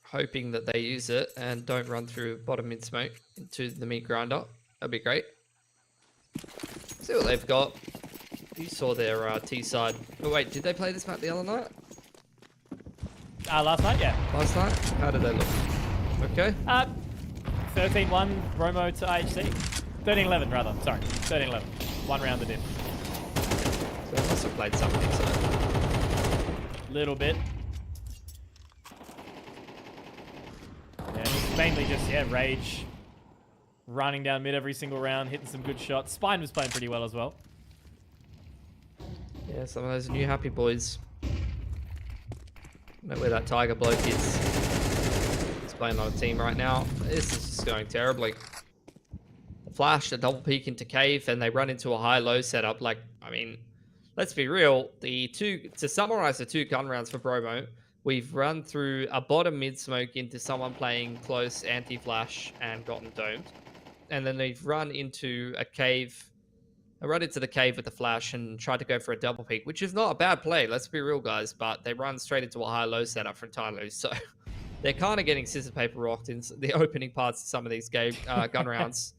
S2: Hoping that they use it and don't run through bottom mid smoke into the meat grinder. That'd be great. See what they've got. You saw their T side. Oh wait, did they play this map the other night?
S1: Last night, yeah.
S2: Last night? How did they look? Okay.
S1: 13-1 Bromo to IHC. 13-11 rather. Sorry, 13-11. 1 round of diff.
S2: So they must have played something. So.
S1: Little bit. Yeah, it's mainly just, yeah, Rage running down mid every single round, hitting some good shots. Spine was playing pretty well as well.
S2: Yeah, some of those new happy boys. I don't know where that Tiger bloke is. He's playing on a team right now. This is just going terribly. The flash, a double peek into cave, and they run into a high-low setup. Like, I mean, let's be real. To summarize the 2 gun rounds for Bromo, we've run through a bottom mid smoke into someone playing close anti-flash and gotten domed. And then they've run into a cave. I run into the cave with the flash and tried to go for a double peek, which is not a bad play. Let's be real, guys. But they run straight into a high-low setup from Tyloo. So they're kind of getting scissor paper rocked in the opening parts of some of these gun rounds.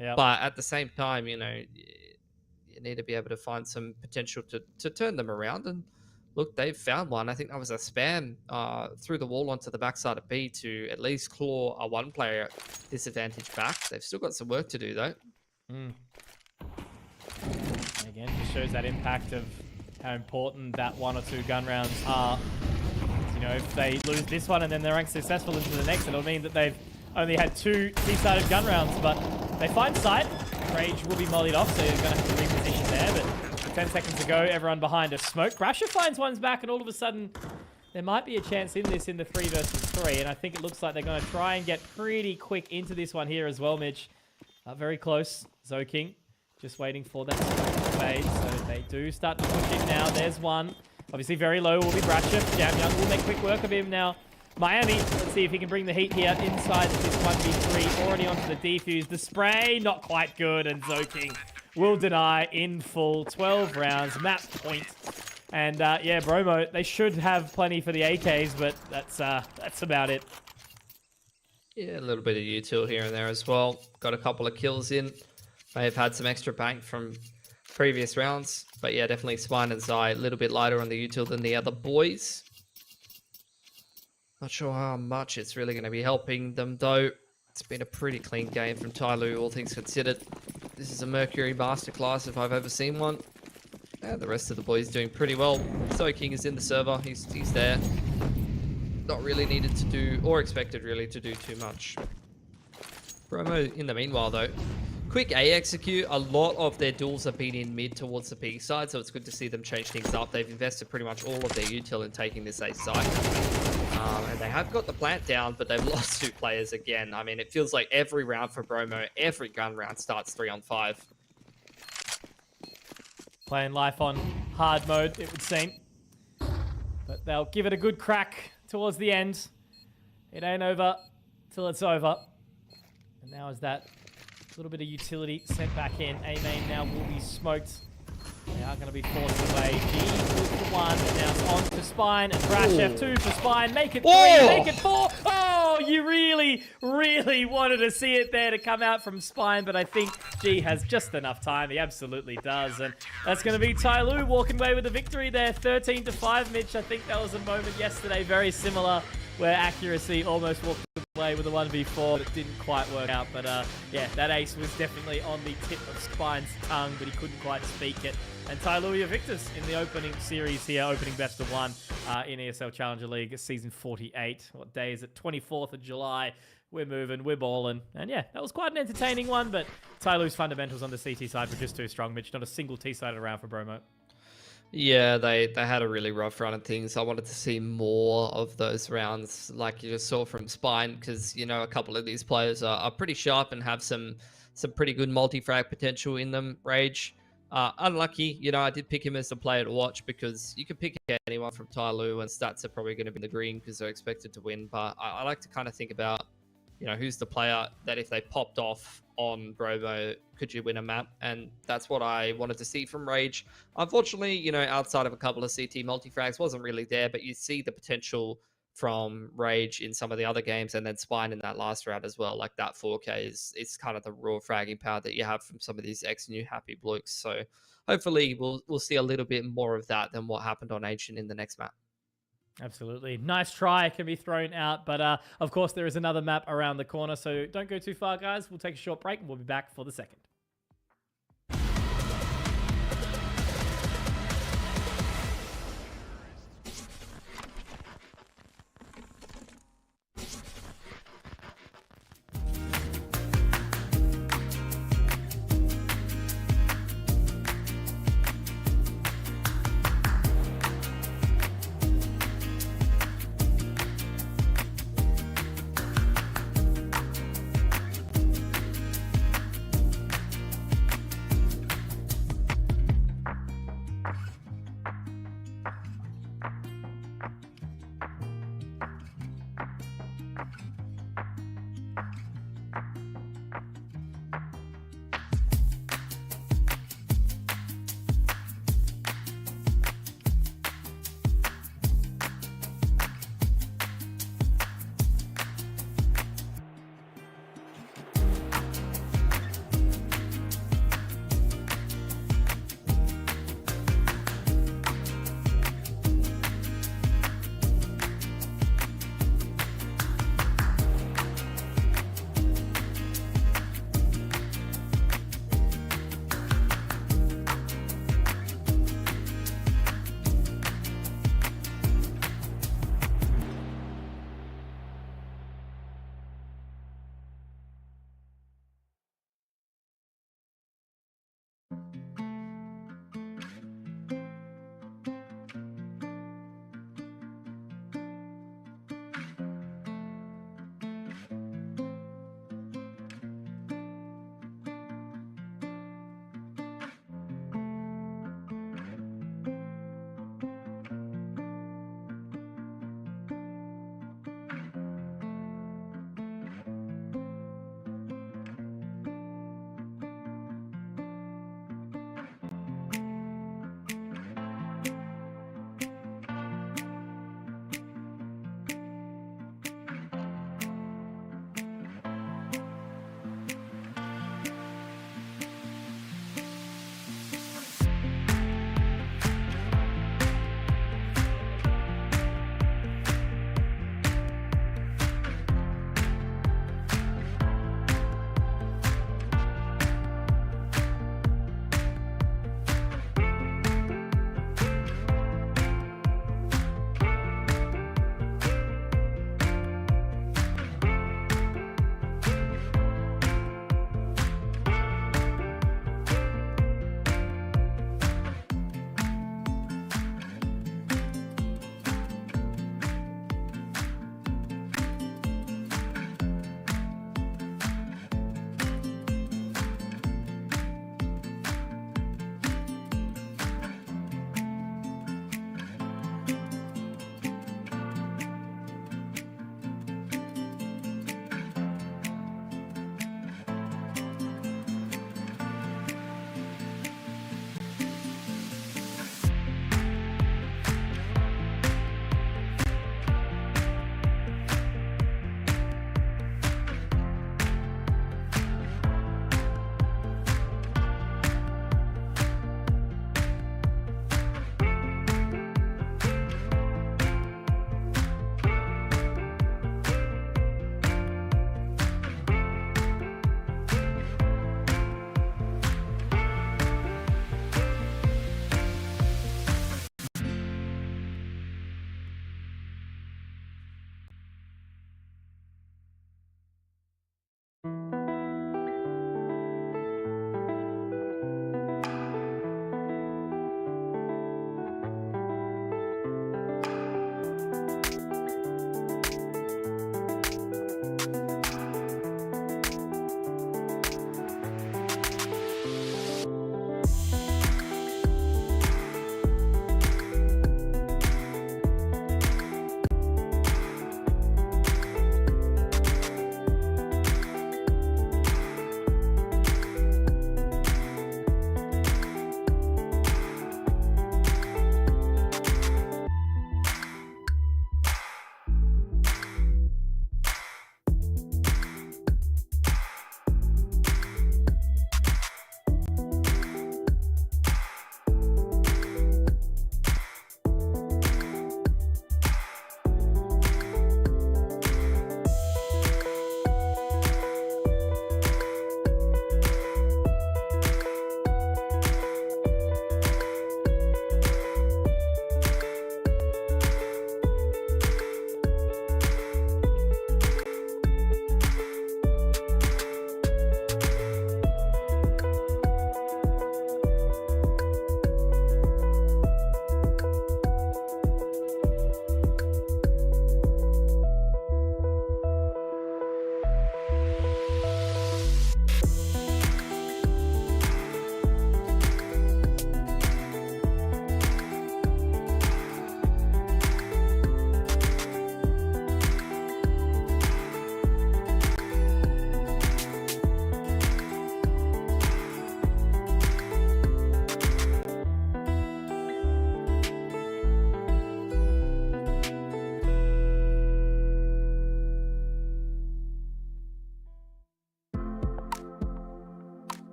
S1: Yep.
S2: But at the same time, you know, you need to be able to find some potential to turn them around. And look, they've found one. I think that was a spam through the wall onto the backside of B to at least claw a 1-player disadvantage back. They've still got some work to do, though.
S1: Again, just shows that impact of how important that 1 or 2 gun rounds are. You know, if they lose this one and then they're unsuccessful into the next, it'll mean that they've only had 2 T-sided gun rounds, but they find sight. Rage will be mollied off, so you're going to have to reposition there, but with 10 seconds to go, everyone behind a smoke. Brasher finds one's back, and all of a sudden, there might be a chance in this in the 3 versus 3, and I think it looks like they're going to try and get pretty quick into this one here as well, Mitch. Very close. Zoking just waiting for that smoke to fade, so they do start to push in now. There's one. Obviously, very low will be Brasher. Jam Young will make quick work of him now. Miami, let's see if he can bring the heat here inside this 1v3. Already onto the defuse. The spray, not quite good. And Zoking will deny in full. 12 rounds, map point. And yeah, Bromo, they should have plenty for the AKs, but that's about it.
S2: Yeah, a little bit of util here and there as well. Got a couple of kills in. May have had some extra bank from previous rounds. But yeah, definitely Spine and Zai a little bit lighter on the util than the other boys. Not sure how much it's really going to be helping them, though. It's been a pretty clean game from Tyloo, all things considered. This is a Mercury masterclass if I've ever seen one. Yeah, the rest of the boys doing pretty well. Soaking is in the server. He's there. Not really needed to do, or expected really, to do too much. Bromo, in the meanwhile, though, quick A execute. A lot of their duels have been in mid towards the P side, so it's good to see them change things up. They've invested pretty much all of their util in taking this A side. And they have got the plant down, but they've lost 2 players again. I mean, it feels like every round for Bromo, every gun round starts 3-on-5.
S1: Playing life on hard mode, it would seem. But they'll give it a good crack towards the end. It ain't over till it's over. And now is that little bit of utility sent back in. A main now will be smoked. They are going to be forced away. G good for 1, and now it's on to Spine, and Brash F2 for Spine. Make it 3, make it 4. Oh, you really, really wanted to see it there to come out from Spine, but I think G has just enough time. He absolutely does, and that's going to be Tyloo walking away with the victory there. 13-5, Mitch. I think that was a moment yesterday very similar where accuracy almost walked away with a 1v4, but it didn't quite work out. But yeah, that ace was definitely on the tip of Spine's tongue, but he couldn't quite speak it. And Tyloo, your victors in the opening series here, opening best of 1 in ESL Challenger League, season 48. What day is it? 24th of July. We're moving, we're balling. And yeah, that was quite an entertaining one, but Tyloo's fundamentals on the CT side were just too strong, Mitch. Not a single T-sided round for Bromo.
S2: Yeah, they had a really rough run of things. I wanted to see more of those rounds like you just saw from Spine, because, you know, a couple of these players are pretty sharp and have some pretty good multi-frag potential in them. Rage, unlucky, you know, I did pick him as the player to watch because you can pick anyone from Tyloo and stats are probably going to be in the green because they're expected to win. But I like to kind of think about, you know, who's the player that if they popped off on Bromo, could you win a map? And that's what I wanted to see from Rage. Unfortunately, you know, outside of a couple of CT multi-frags, wasn't really there, but you see the potential from Rage in some of the other games, and then Spine in that last round as well. Like that 4K is kind of the raw fragging power that you have from some of these ex-new happy blokes. So hopefully we'll see a little bit more of that than what happened on Ancient in the next map.
S1: Absolutely. Nice try can be thrown out, but of course there is another map around the corner, so don't go too far, guys. We'll take a short break and we'll be back for the second.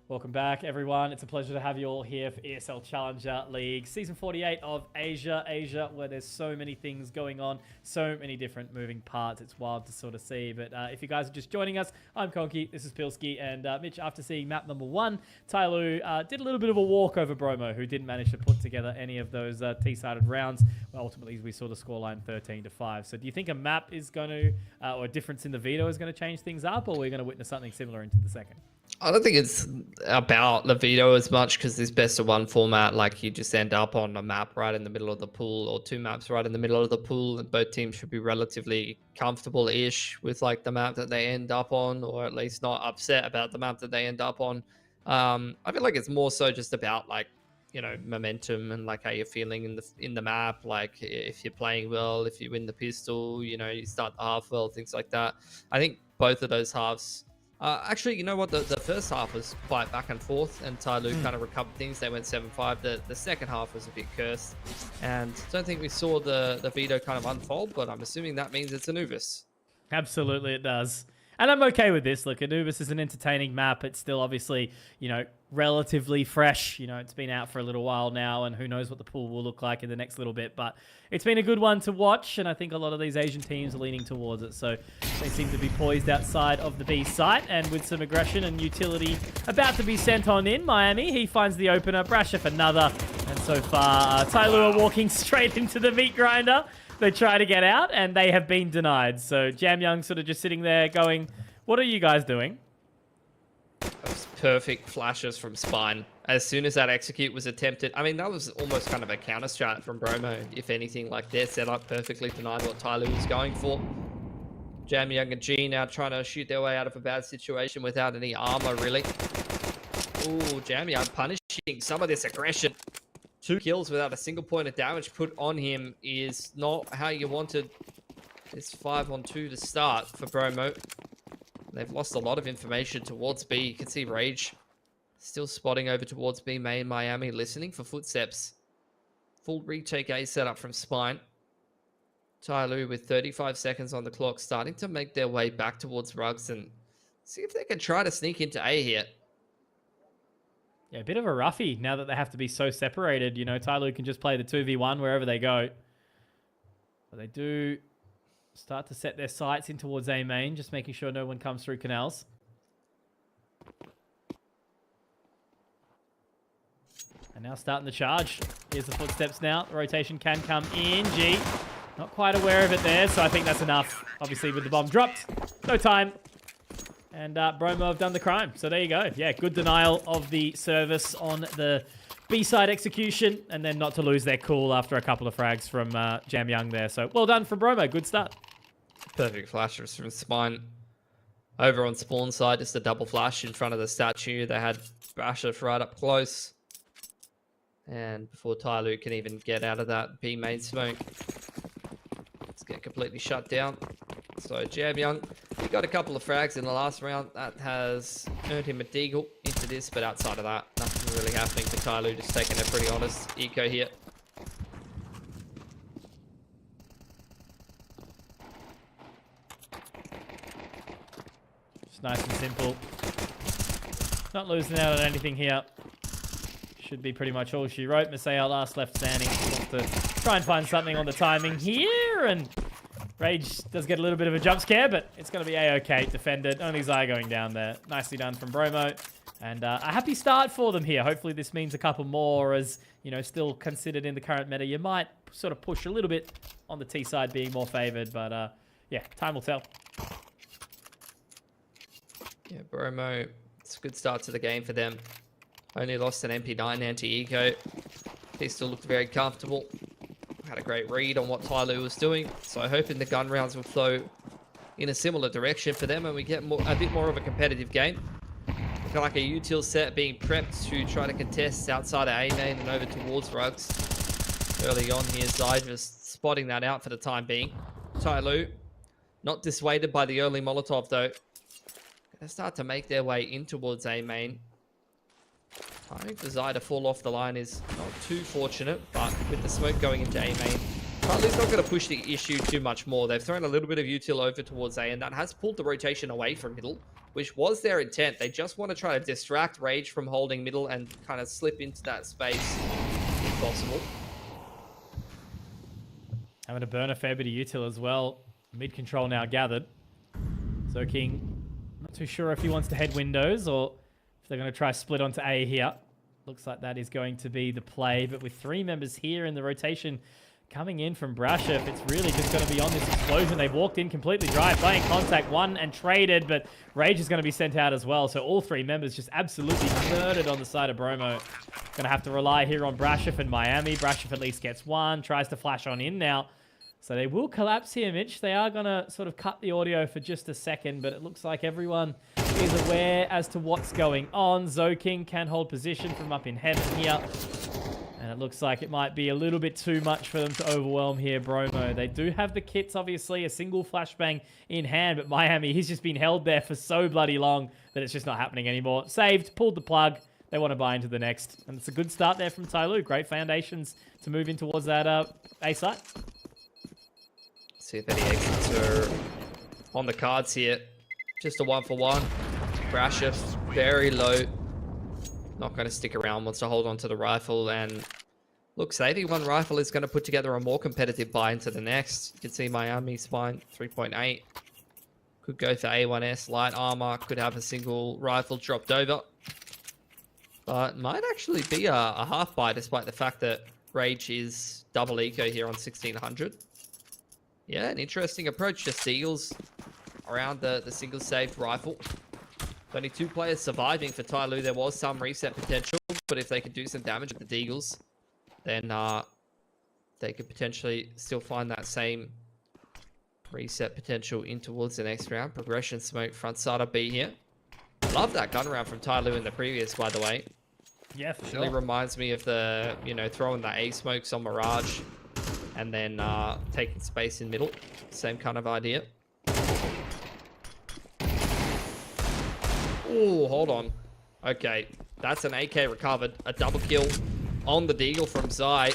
S1: Welcome back, everyone. It's a pleasure to have you all here for ESL Challenger League, Season 48 of Asia, where there's so many things going on, so many different moving parts. It's wild to sort of see. But if you guys are just joining us, I'm Konki, this is Pilski, and Mitch, after seeing map number 1, Tyloo did a little bit of a walk over Bromo, who didn't manage to put together any of those T-sided rounds. Well, ultimately, we saw the scoreline 13-5. So do you think a map is going to, or a difference in the veto is going to change things up, or we're going to witness something similar into the second?
S2: I don't think it's about the veto as much because this best of one format, like you just end up on a map right in the middle of the pool or 2 maps right in the middle of the pool, and both teams should be relatively comfortable-ish with like the map that they end up on, or at least not upset about the map that they end up on. I feel like it's more so just about like, you know, momentum and like how you're feeling in the map. Like if you're playing well, if you win the pistol, you know, you start the half well, things like that. I think both of those halves. Actually, you know what? The first half was quite back and forth, and Tyloo kind of recovered things. They went 7-5. The second half was a bit cursed, and I don't think we saw the veto kind of unfold, but I'm assuming that means it's Anubis.
S1: Absolutely, it does. And I'm okay with this. Look, Anubis is an entertaining map. It's still obviously, you know, relatively fresh. You know, it's been out for a little while now, and who knows what the pool will look like in the next little bit. But it's been a good one to watch, and I think a lot of these Asian teams are leaning towards it. So they seem to be poised outside of the B site, and with some aggression and utility about to be sent on in. Miami, he finds the opener. Brashev another. And so far, Tyloo are walking straight into the meat grinder. They try to get out, and they have been denied. So Jam Young sort of just sitting there going, what are you guys doing?
S2: Those perfect flashes from Spine. As soon as that execute was attempted, I mean, that was almost kind of a counter strat from Bromo. If anything, like their setup perfectly denied what Tyloo was going for. Jam Young and G now trying to shoot their way out of a bad situation without any armor, really. Ooh, Jam Young punishing some of this aggression. 2 kills without a single point of damage put on him is not how you wanted this 5-on-2 to start for Bromo. They've lost a lot of information towards B. You can see Rage still spotting over towards B main Miami, listening for footsteps. Full retake A setup from Spine. Tyloo with 35 seconds on the clock, starting to make their way back towards Rugs and see if they can try to sneak into A here.
S1: Yeah, a bit of a roughie now that they have to be so separated. You know, Tyloo can just play the 2v1 wherever they go. But they do start to set their sights in towards A main, just making sure no one comes through canals. And now starting the charge. Here's the footsteps now. The rotation can come in. G, not quite aware of it there, so I think that's enough. Obviously, with the bomb dropped, no time. And Bromo have done the crime. So there you go. Yeah, good denial of the service on the B-side execution, and then not to lose their cool after a couple of frags from Jam Young there. So well done from Bromo. Good start.
S2: Perfect flashes from Spine. Over on spawn side, just a double flash in front of the statue. They had Brashev right up close. And before Tyloo can even get out of that B main smoke, it's get completely shut down. So Jam Young, he got a couple of frags in the last round. That has earned him a deagle into this, but outside of that, nothing really happening for Tyloo. Just taking a pretty honest eco here.
S1: Just nice and simple. Not losing out on anything here. Should be pretty much all she wrote. Masaya last left standing. Wants to try and find something on the timing here, and Rage does get a little bit of a jump scare, but it's going to be A-okay defended. Only Zai going down there. Nicely done from Bromo. And a happy start for them here. Hopefully this means a couple more, as, you know, still considered in the current meta. You might sort of push a little bit on the T side being more favored, but yeah, time will tell.
S2: Yeah, Bromo, it's a good start to the game for them. Only lost an MP9 anti-eco. He still looked very comfortable. Had a great read on what Tyloo was doing, so hoping the gun rounds will flow in a similar direction for them and we get a bit more of a competitive game. Looking like a util set being prepped to try to contest outside of A main and over towards Rugs. Early on here, Zai just spotting that out for the time being. Tyloo, not dissuaded by the early Molotov though. Gonna start to make their way in towards A main. Timing for Zai to fall off the line is not too fortunate, but with the smoke going into A main, Tyloo's not going to push the issue too much more. They've thrown a little bit of util over towards A, and that has pulled the rotation away from middle, which was their intent. They just want to try to distract Rage from holding middle and kind of slip into that space if possible.
S1: Having to burn a fair bit of util as well. Mid control now gathered. Zoking, not too sure if he wants to head windows or if they're going to try split onto A here. Looks like that is going to be the play, but with 3 members here in the rotation coming in from Brashov, it's really just going to be on this explosion. They've walked in completely dry, playing contact, won and traded, but Rage is going to be sent out as well. So all 3 members just absolutely murdered on the side of Bromo. Going to have to rely here on Brashov and Miami. Brashov at least gets 1, tries to flash on in now. So they will collapse here, Mitch. They are going to sort of cut the audio for just a second, but it looks like everyone is aware as to what's going on. Zoking can hold position from up in heaven here. And it looks like it might be a little bit too much for them to overwhelm here, Bromo. They do have the kits, obviously, a single flashbang in hand, but Miami, he's just been held there for so bloody long that it's just not happening anymore. Saved, pulled the plug. They want to buy into the next. And it's a good start there from Tyloo. Great foundations to move in towards that A site.
S2: See if any exits are on the cards here. Just a 1-for-1. Brashov, very low. Not going to stick around, wants to hold on to the rifle. And looks, 81 rifle is going to put together a more competitive buy into the next. You can see Miami's fine, 3.8. Could go for A1S, light armor. Could have a single rifle dropped over. But might actually be a half buy, despite the fact that Rage is double eco here on 1600. Yeah, an interesting approach. Just Eagles around the single saved rifle. Only 2 players surviving for Tyloo. There was some reset potential, but if they could do some damage with the Deagles, then they could potentially still find that same reset potential in towards the next round. Progression smoke front side of B here. Love that gun round from Tyloo in the previous, by the way.
S1: Yeah, for sure.
S2: Really reminds me of the, throwing the A smokes on Mirage and then taking space in middle. Same kind of idea. Oh, hold on. Okay, that's an AK recovered. A double kill on the Deagle from Zai.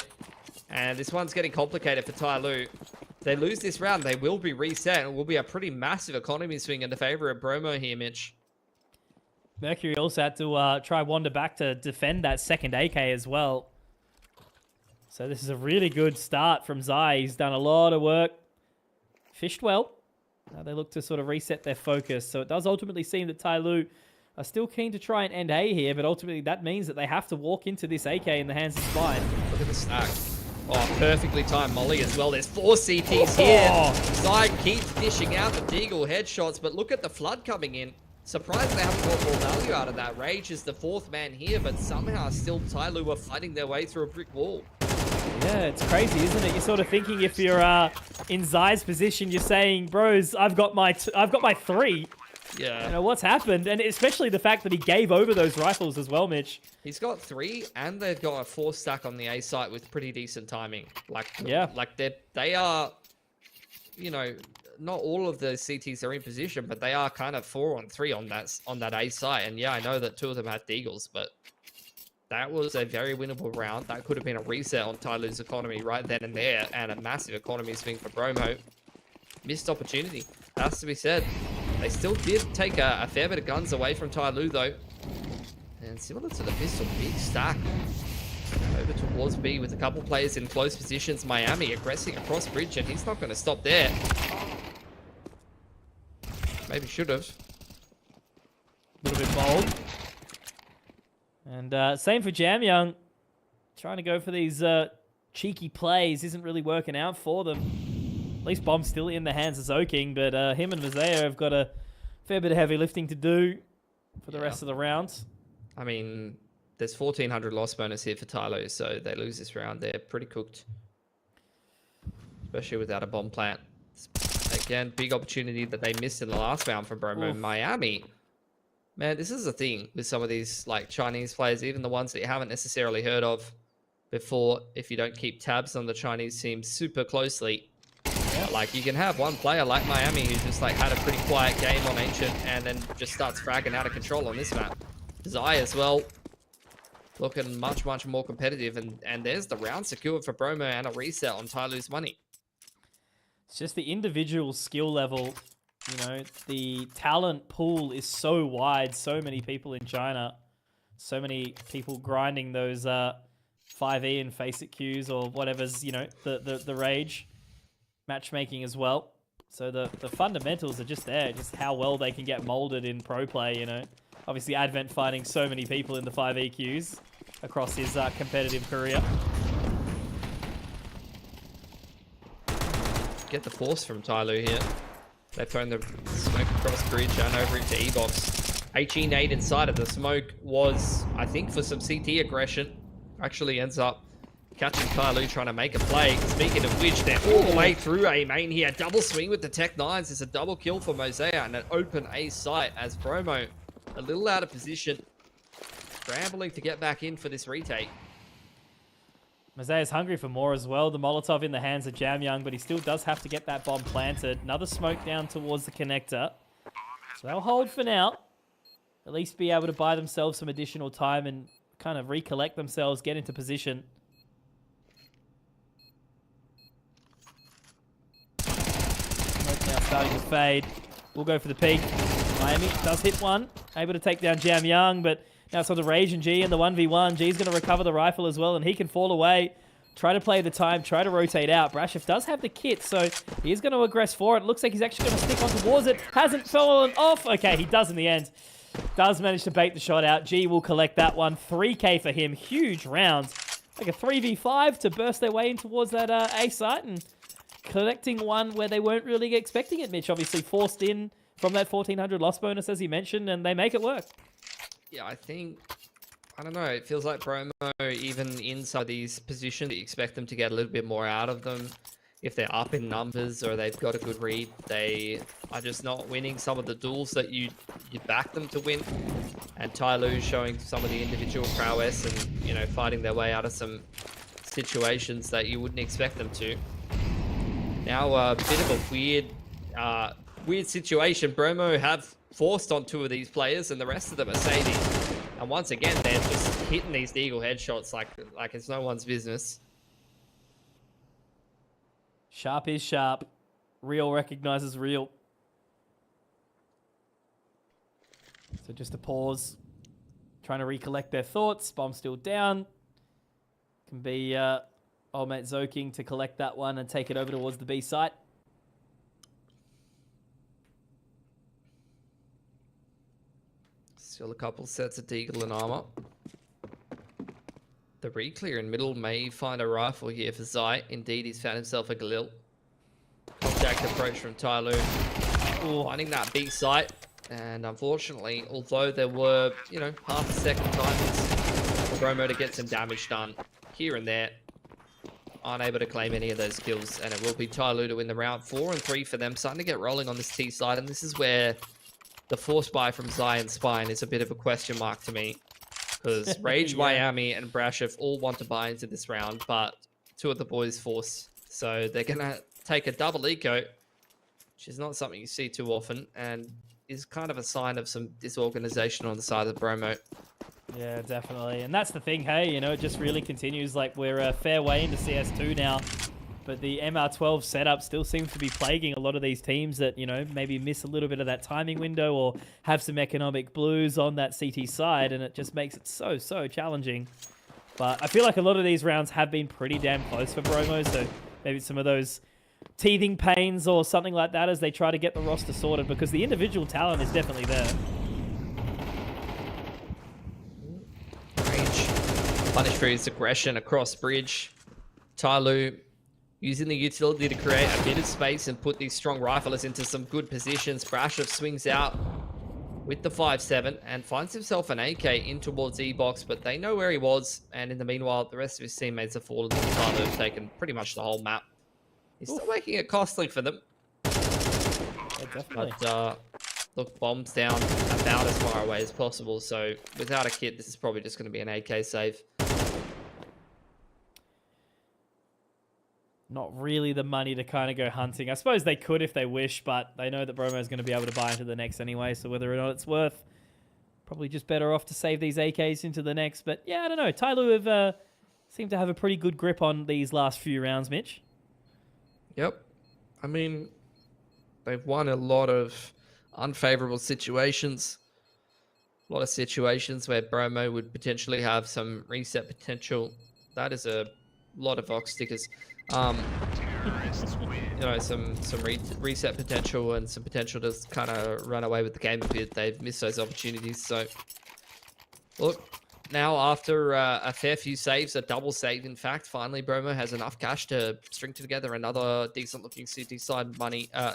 S2: And this one's getting complicated for Tyloo. They lose this round, they will be reset. It will be a pretty massive economy swing in the favor of Bromo here, Mitch.
S1: Mercury also had to try wander back to defend that second AK as well. So this is a really good start from Zai. He's done a lot of work. Fished well. Now they look to sort of reset their focus. So it does ultimately seem that Tyloo are still keen to try and end A here, but ultimately that means that they have to walk into this AK in the hands of Spine.
S2: Look at the stack. Oh, perfectly timed molly as well. There's 4 CTs here. Zai keeps dishing out the Deagle headshots, but look at the flood coming in. Surprised they haven't got more value out of that. Rage is the 4th man here, but somehow still Tyloo are fighting their way through a brick wall.
S1: Yeah, it's crazy, isn't it? You're sort of thinking if you're in Zai's position, you're saying, bros, I've got my 3.
S2: Yeah.
S1: You know, what's happened? And especially the fact that he gave over those rifles as well, Mitch.
S2: He's got 3, and they've got a 4 stack on the A site with pretty decent timing.
S1: Yeah.
S2: Like they are, not all of the CTs are in position, but they are kind of 4 on 3 on that A site. And yeah, I know that 2 of them had Deagles, but that was a very winnable round. That could have been a reset on Tyloo's economy right then and there, and a massive economy swing for Bromo. Missed opportunity, has to be said. They still did take a fair bit of guns away from Tyloo, though. And similar to the pistol, big stack over towards B with a couple players in close positions. Miami aggressing across bridge, and he's not going to stop there. Maybe should have.
S1: A little bit bold. And same for Jam Young. Trying to go for these cheeky plays isn't really working out for them. At least Bomb's still in the hands of Zoking, but him and Mazeo have got a fair bit of heavy lifting to do for the rest of the rounds.
S2: I mean, there's 1,400 loss bonus here for Tyloo, so they lose this round. They're pretty cooked, especially without a bomb plant. Again, big opportunity that they missed in the last round from Bromo. Miami. Man, this is the thing with some of these Chinese players, even the ones that you haven't necessarily heard of before, if you don't keep tabs on the Chinese team super closely. Yeah. You can have one player like Miami who just had a pretty quiet game on Ancient and then just starts fragging out of control on this map. Zai as well, looking much, much more competitive. And there's the round secured for Bromo and a reset on Tyloo's money.
S1: It's just the individual skill level. You know, the talent pool is so wide. So many people in China. So many people grinding those 5E and face it queues or whatever's, you know, the rage. Matchmaking as well. So the fundamentals are just there. Just how well they can get molded in pro play, you know. Obviously, Advent fighting so many people in the 5E queues across his competitive career.
S2: Get the force from Tyloo here. They've thrown the smoke across bridge and over into E-box. HE nade inside of the smoke was, I think, for some CT aggression. Actually ends up catching Tyloo trying to make a play. Speaking of which, they're all the way through A main here. Double swing with the Tech 9s. It's a double kill for Mosaic and an open A site as Bromo a little out of position. Scrambling to get back in for this retake.
S1: Mosaic's hungry for more as well. The Molotov in the hands of Jamyoung, but he still does have to get that bomb planted. Another smoke down towards the connector. So they'll hold for now. At least be able to buy themselves some additional time and kind of recollect themselves, get into position. Smoke now starting to fade. We'll go for the peak. Miami does hit one. Able to take down Jamyoung, but now it's on the Rage and G in the 1v1. G's going to recover the rifle as well, and he can fall away. Try to play the time, try to rotate out. Brashov does have the kit, so he is going to aggress for it. Looks like he's actually going to stick on towards it. Hasn't fallen off. Okay, he does in the end. Does manage to bait the shot out. G will collect that one. 3K for him. Huge rounds. Like a 3v5 to burst their way in towards that A site, and collecting one where they weren't really expecting it. Mitch obviously forced in from that 1400 loss bonus, as he mentioned, and they make it work.
S2: Yeah, I don't know, it feels like Bromo, even in some of these positions, you expect them to get a little bit more out of them. If they're up in numbers or they've got a good read, they are just not winning some of the duels that you back them to win. And Tyloo showing some of the individual prowess and, you know, fighting their way out of some situations that you wouldn't expect them to. Now, a bit of a weird situation. Bromo have forced on 2 of these players, and the rest of them are saving. And once again, they're just hitting these Deagle headshots like it's no one's business.
S1: Sharp is sharp. Real recognizes real. So just a pause. Trying to recollect their thoughts. Bomb still down. Can be old mate Zoking to collect that one and take it over towards the B site.
S2: Still a couple sets of Deagle and armor. The reclear in middle may find a rifle here for Zai. Indeed, he's found himself a Galil. Contact approach from Tyloo. Finding that big site. And unfortunately, although there were, you know, half a second timings for Bromo to get some damage done here and there, unable to claim any of those kills. And it will be Tyloo to win the round. 4 and 3 for them. Starting to get rolling on this T side. And this is where the force buy from Zai and Spine is a bit of a question mark to me. Because Rage, Miami, and Brashov all want to buy into this round, but 2 of the boys force. So they're going to take a double eco, which is not something you see too often, and is kind of a sign of some disorganization on the side of Bromo.
S1: Yeah, definitely. And that's the thing, hey, you know, it just really continues. Like, we're a fair way into CS2 now. But the MR12 setup still seems to be plaguing a lot of these teams that, you know, maybe miss a little bit of that timing window or have some economic blues on that CT side, and it just makes it so challenging. But I feel like a lot of these rounds have been pretty damn close for Bromo, so maybe some of those teething pains or something like that as they try to get the roster sorted, because the individual talent is definitely there.
S2: Rage punished for his aggression across bridge. Tyloo using the utility to create a bit of space and put these strong riflers into some good positions. Brashov swings out with the 5-7 and finds himself an AK in towards E-box, but they know where he was. And in the meanwhile, the rest of his teammates have fallen. Tyloo have taken pretty much the whole map. He's still making it costly for them.
S1: Yeah, definitely.
S2: But look, bombs down about as far away as possible. So without a kit, this is probably just going to be an AK save.
S1: Not really the money to kind of go hunting. I suppose they could if they wish, but they know that Bromo is going to be able to buy into the next anyway, so whether or not it's worth, probably just better off to save these AKs into the next. But yeah, I don't know. Tyloo have seemed to have a pretty good grip on these last few rounds, Mitch.
S2: Yep. I mean, they've won a lot of unfavorable situations. A lot of situations where Bromo would potentially have some reset potential. That is a lot of Vox stickers. You know, some reset potential and some potential to kind of run away with the game a bit. They've missed those opportunities. So, look, now after a fair few saves, a double save, in fact, finally Bromo has enough cash to string together another decent-looking City side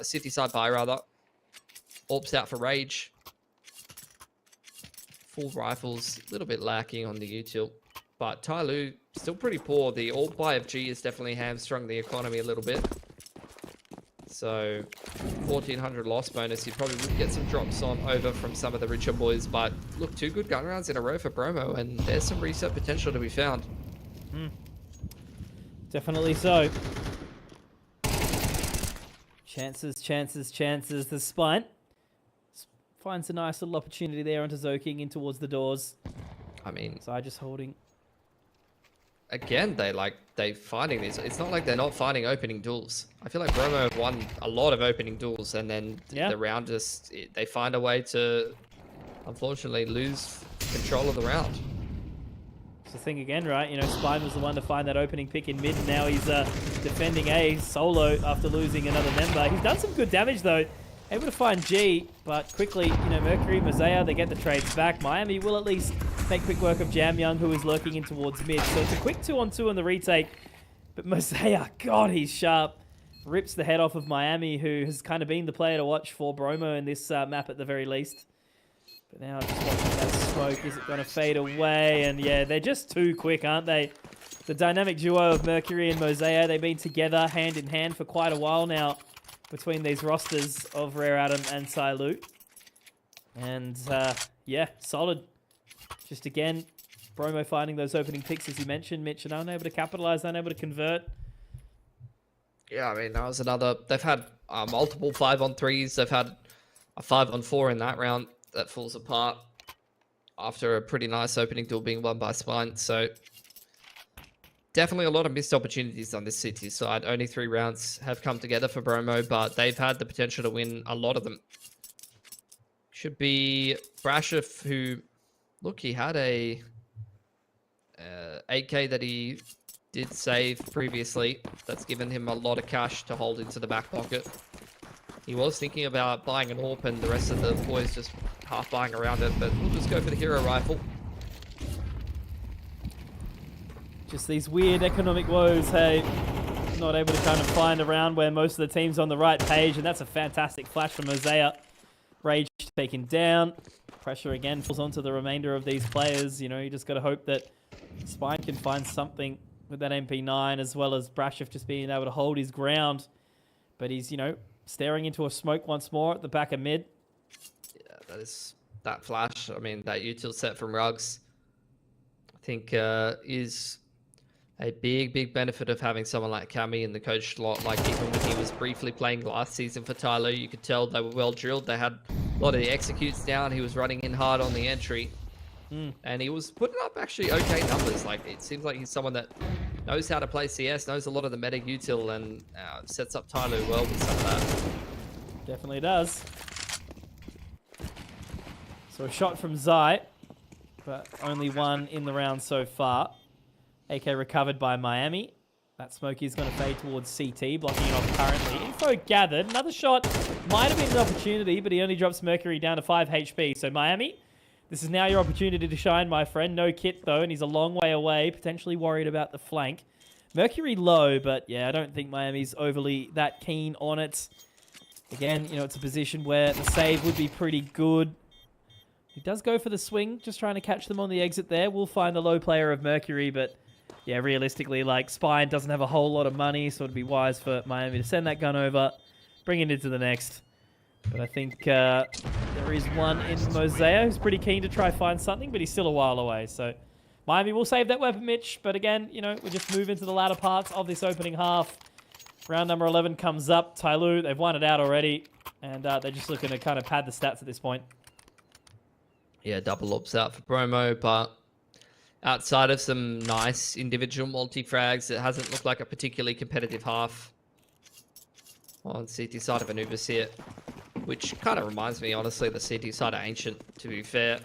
S2: City side buy rather. Orps out for Rage. Full rifles, a little bit lacking on the util, but Tyloo still pretty poor. The alt buy of G has definitely hamstrung the economy a little bit. So 1400 loss bonus. You probably would get some drops on over from some of the richer boys, but look, 2 good gun rounds in a row for Bromo, and there's some reset potential to be found.
S1: Definitely so. Chances, chances, chances. The Spine finds a nice little opportunity there onto Zoking in towards the doors.
S2: I mean,
S1: Zai just holding.
S2: Again, they finding this. It's not like they're not finding opening duels. I feel like Bromo have won a lot of opening duels, and then the round just they find a way to, unfortunately, lose control of the round.
S1: It's the thing again, right? You know, Spine was the one to find that opening pick in mid, and now he's defending A solo after losing another member. He's done some good damage though. Able to find G, but quickly, you know, Mercury, Mosaic, they get the trades back. Miami will at least make quick work of Jam Young, who is lurking in towards mid. So it's a quick 2-on-2 on the retake. But Mosaic, God, he's sharp. Rips the head off of Miami, who has kind of been the player to watch for Bromo in this map at the very least. But now just watching that smoke. Is it going to fade away? And yeah, they're just too quick, aren't they? The dynamic duo of Mercury and Mosaic, they've been together hand in hand for quite a while now between these rosters of Rare Adam and Tyloo. And yeah, solid. Just again, Bromo finding those opening picks, as you mentioned, Mitch, and unable to capitalize, unable to convert.
S2: Yeah, I mean, that was another. They've had multiple 5-on-3s. They've had a 5-on-4 in that round that falls apart after a pretty nice opening duel being won by Spine. So definitely a lot of missed opportunities on this CT side. Only 3 rounds have come together for Bromo, but they've had the potential to win a lot of them. Should be Brashov, who, look, he had a 8K that he did save previously. That's given him a lot of cash to hold into the back pocket. He was thinking about buying an AWP, and the rest of the boys just half buying around it, but we'll just go for the hero rifle.
S1: Just these weird economic woes, hey. Not able to kind of find a round where most of the team's on the right page, and that's a fantastic flash from Mosaic. Rage taken down. Pressure again falls onto the remainder of these players. You know, you just got to hope that Spine can find something with that MP9, as well as Brashov just being able to hold his ground. But he's, you know, staring into a smoke once more at the back of mid.
S2: Yeah, that flash. I mean, that util set from Rugs, I think, is a big benefit of having someone like Cammy in the coach slot. Like, even when he was briefly playing last season for Tyloo, you could tell they were well drilled. They had a lot of the executes down. He was running in hard on the entry. And he was putting up actually okay numbers. Like, it seems like he's someone that knows how to play CS, knows a lot of the meta util, and sets up Tyloo well with some of that.
S1: Definitely does. So a shot from Zai, but only one in the round so far. AK recovered by Miami. That Smokey is going to fade towards CT, blocking it off currently. Info gathered. Another shot might have been an opportunity, but he only drops Mercury down to 5 HP. So Miami, this is now your opportunity to shine, my friend. No kit, though, and he's a long way away, potentially worried about the flank. Mercury low, but yeah, I don't think Miami's overly that keen on it. Again, you know, it's a position where the save would be pretty good. He does go for the swing, just trying to catch them on the exit there. We'll find the low player of Mercury, but yeah, realistically, like, Spine doesn't have a whole lot of money, so it'd be wise for Miami to send that gun over, bring it into the next. But I think there is one in Mosaic who's pretty keen to try find something, but he's still a while away. So Miami will save that weapon, Mitch. But again, you know, we just move into the latter parts of this opening half. Round number 11 comes up. Tyloo, they've won it out already, and they're just looking to kind of pad the stats at this point.
S2: Yeah, double ups out for Bromo, but outside of some nice individual multi-frags, it hasn't looked like a particularly competitive half. on CT side of Anubis here, which kind of reminds me, honestly, the CT side are ancient, to be fair.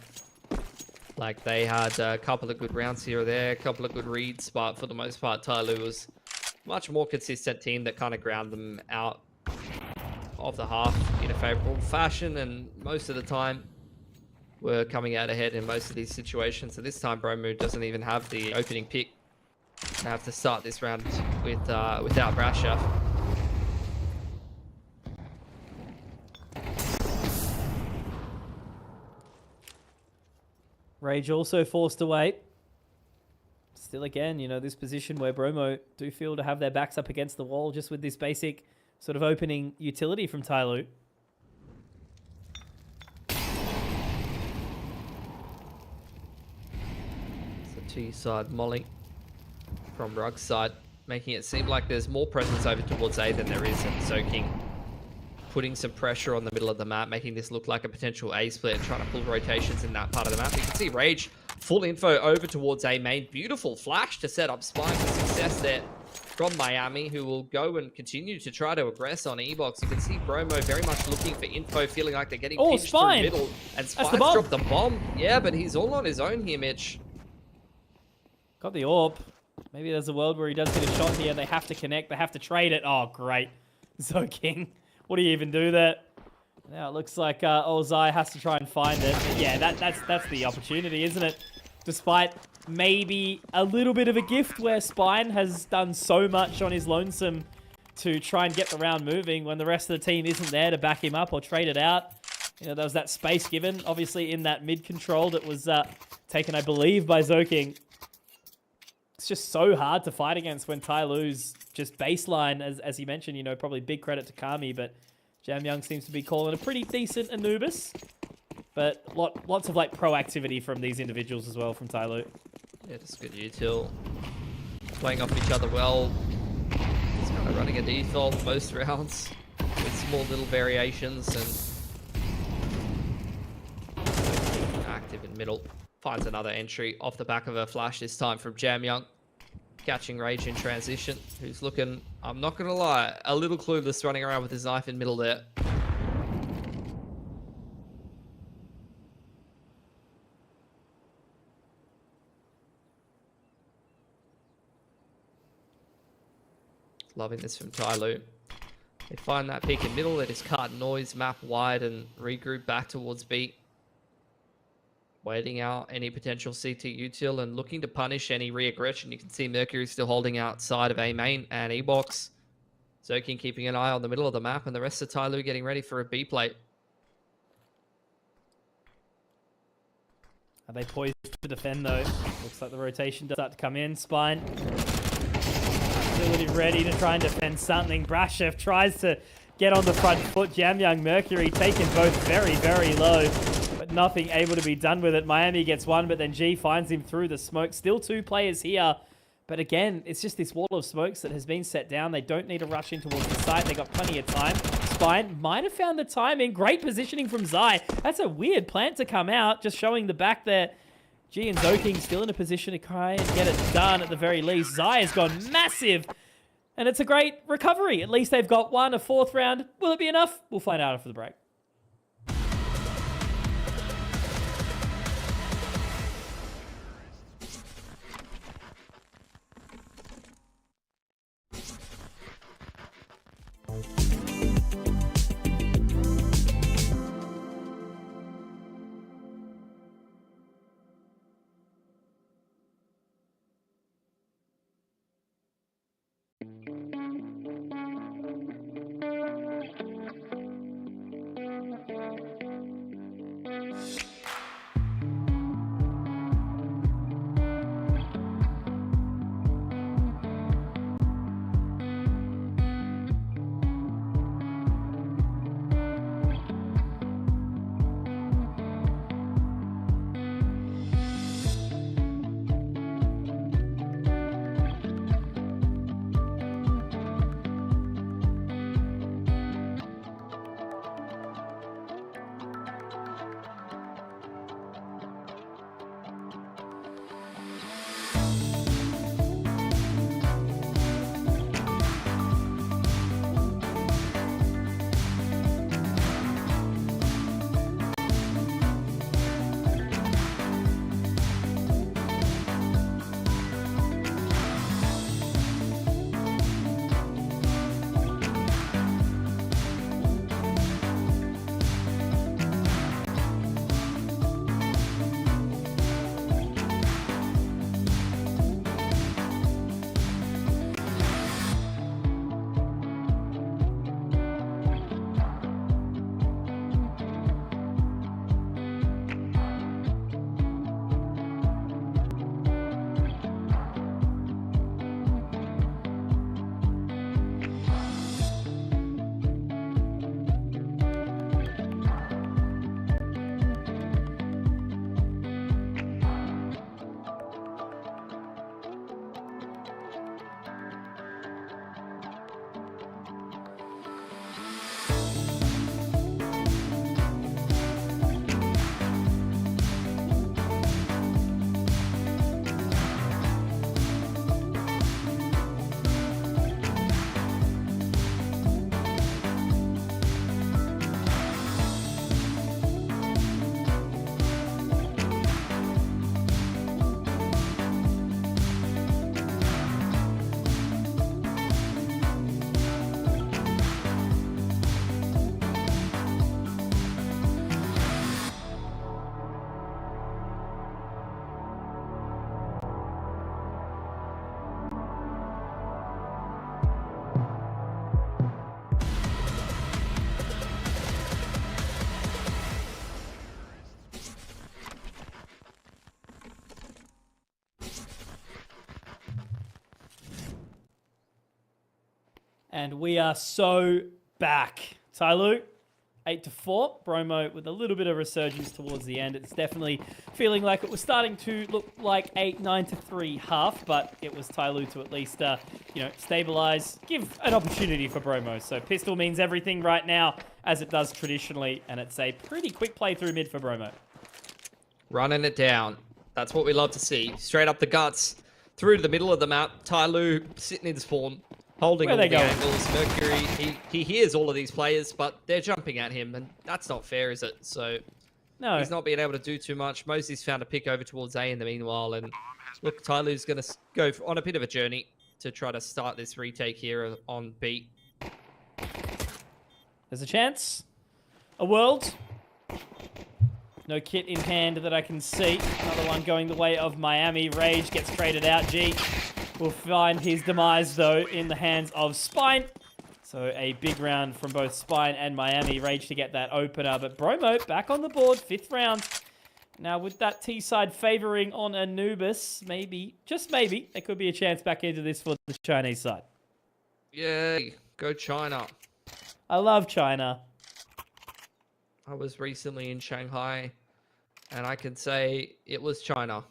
S2: Like, they had a couple of good rounds here or there, a couple of good reads, but for the most part, Tyloo was a much more consistent team that kind of ground them out of the half in a favorable fashion, and most of the time were coming out ahead in most of these situations. So this time, Bromo doesn't even have the opening pick. They have to start this round without Brasher.
S1: Rage also forced to wait. Still, again, you know, this position where Bromo do feel to have their backs up against the wall just with this basic sort of opening utility from Tyloo.
S2: It's a two-side molly from Rug's side, making it seem like there's more presence over towards A than there is, and Soaking putting some pressure on the middle of the map, making this look like a potential A split, trying to pull rotations in that part of the map. You can see Rage, full info over towards A main. Beautiful flash to set up Spine for success there from Miami, who will go and continue to try to aggress on E-Box. You can see Bromo very much looking for info, feeling like they're getting pinched through middle. And Spine's dropped the bomb. Yeah, but he's all on his own here, Mitch.
S1: Got the orb. Maybe there's a world where he does get a shot here. They have to connect. They have to trade it. Oh, great. Zoking. What do you even do there? Now it looks like Ozai has to try and find it. But yeah, that's the opportunity, isn't it? Despite maybe a little bit of a gift where Spine has done so much on his lonesome to try and get the round moving when the rest of the team isn't there to back him up or trade it out. You know, there was that space given, obviously, in that mid control that was taken, I believe, by Zoking. It's just so hard to fight against when Tyloo's just baseline, as you mentioned, you know, probably big credit to Kami, but Jam Young seems to be calling a pretty decent Anubis. But lots of, like, proactivity from these individuals as well from Tyloo.
S2: Yeah, just good util. Playing off each other well. Just kind of running a default most rounds with small little variations, and active in middle. Finds another entry off the back of a flash, this time from Jam Young. Catching Rage in transition, who's looking, I'm not going to lie, a little clueless running around with his knife in middle there. Loving this from Tyloo. They find that pick in middle, they just cut noise, map wide, and regroup back towards B. Waiting out any potential CT util and looking to punish any re-aggression. You can see Mercury still holding outside of A main and E-Box. Zoking keeping an eye on the middle of the map, and the rest of Tyloo getting ready for a B plate.
S1: Are they poised to defend, though? Looks like the rotation does start to come in. Spine. Absolutely ready to try and defend something. Brashev tries to get on the front foot. Jam Young, Mercury taking both very, very low, but nothing able to be done with it. Miami gets one, but then G finds him through the smoke. Still two players here. But again, it's just this wall of smokes that has been set down. They don't need to rush in towards the site. They got plenty of time. Spine might have found the timing. Great positioning from Zai. That's a weird plant to come out, just showing the back there. G and Zoking still in a position to try and get it done at the very least. Zai has gone massive, and it's a great recovery. At least they've got one, a fourth round. Will it be enough? We'll find out after the break. And we are so back. Tyloo, 8-4. Bromo with a little bit of resurgence towards the end. It's definitely feeling like it was starting to look like 9-3 half, but it was Tyloo to at least, stabilize, give an opportunity for Bromo. So pistol means everything right now, as it does traditionally, and it's a pretty quick play through mid for Bromo.
S2: Running it down. That's what we love to see. Straight up the guts, through to the middle of the map. Tyloo sitting in spawn, holding all the angles. Mercury, he hears all of these players, but they're jumping at him, and that's not fair, is it? So no, he's not being able to do too much. Mosey's found a pick over towards A in the meanwhile, and look, Tyloo's going to go on a bit of a journey to try to start this retake here on B.
S1: There's a chance. A world. No kit in hand that I can see. Another one going the way of Miami. Rage gets traded out. G will find his demise, though, in the hands of Spine. So a big round from both Spine and Miami. Rage to get that opener. But Bromo back on the board. 5th round. Now, with that T side favoring on Anubis, maybe, just maybe, there could be a chance back into this for the Chinese side.
S2: Yay. Go China.
S1: I love China.
S2: I was recently in Shanghai, and I can say it was China.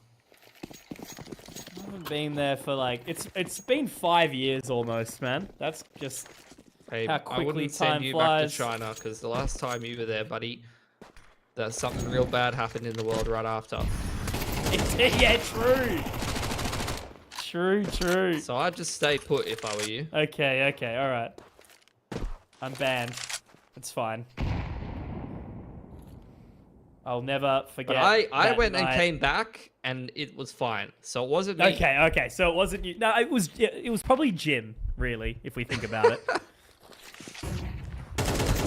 S1: I haven't been there for like it's been 5 years almost, man. That's just how quickly
S2: I wouldn't
S1: time
S2: send you
S1: flies.
S2: back to China because the last time you were there, buddy, there's something real bad happened in the world right after.
S1: Yeah, true.
S2: So I'd just stay put if I were you.
S1: Okay, all right. I'm banned. It's fine. I'll never forget.
S2: But I went
S1: night.
S2: and came back, and it was fine. So it wasn't me.
S1: Okay. So it wasn't you. No, it was probably Jim, really, if we think about it.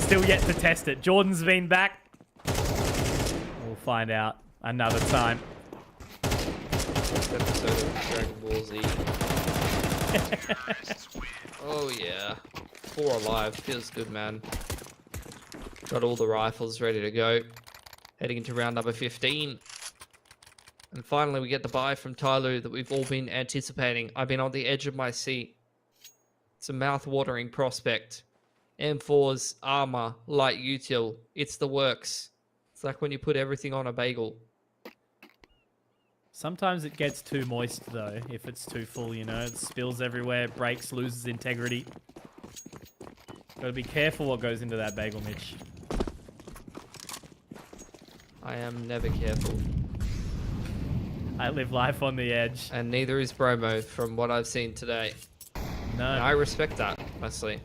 S1: Still yet to test it. Jordan's been back. We'll find out another time.
S2: Next episode of Dragon Ball Z. Oh yeah. 4 alive. Feels good, man. Got all the rifles ready to go. Heading into round number 15. And finally, we get the buy from Tyloo that we've all been anticipating. I've been on the edge of my seat. It's a mouth-watering prospect. M4's armor, light util. It's the works. It's like when you put everything on a bagel.
S1: Sometimes it gets too moist, though, if it's too full, you know. It spills everywhere, breaks, loses integrity. Gotta be careful what goes into that bagel, Mitch.
S2: I am never careful.
S1: I live life on the edge.
S2: And neither is Bromo from what I've seen today.
S1: No.
S2: And I respect that, honestly.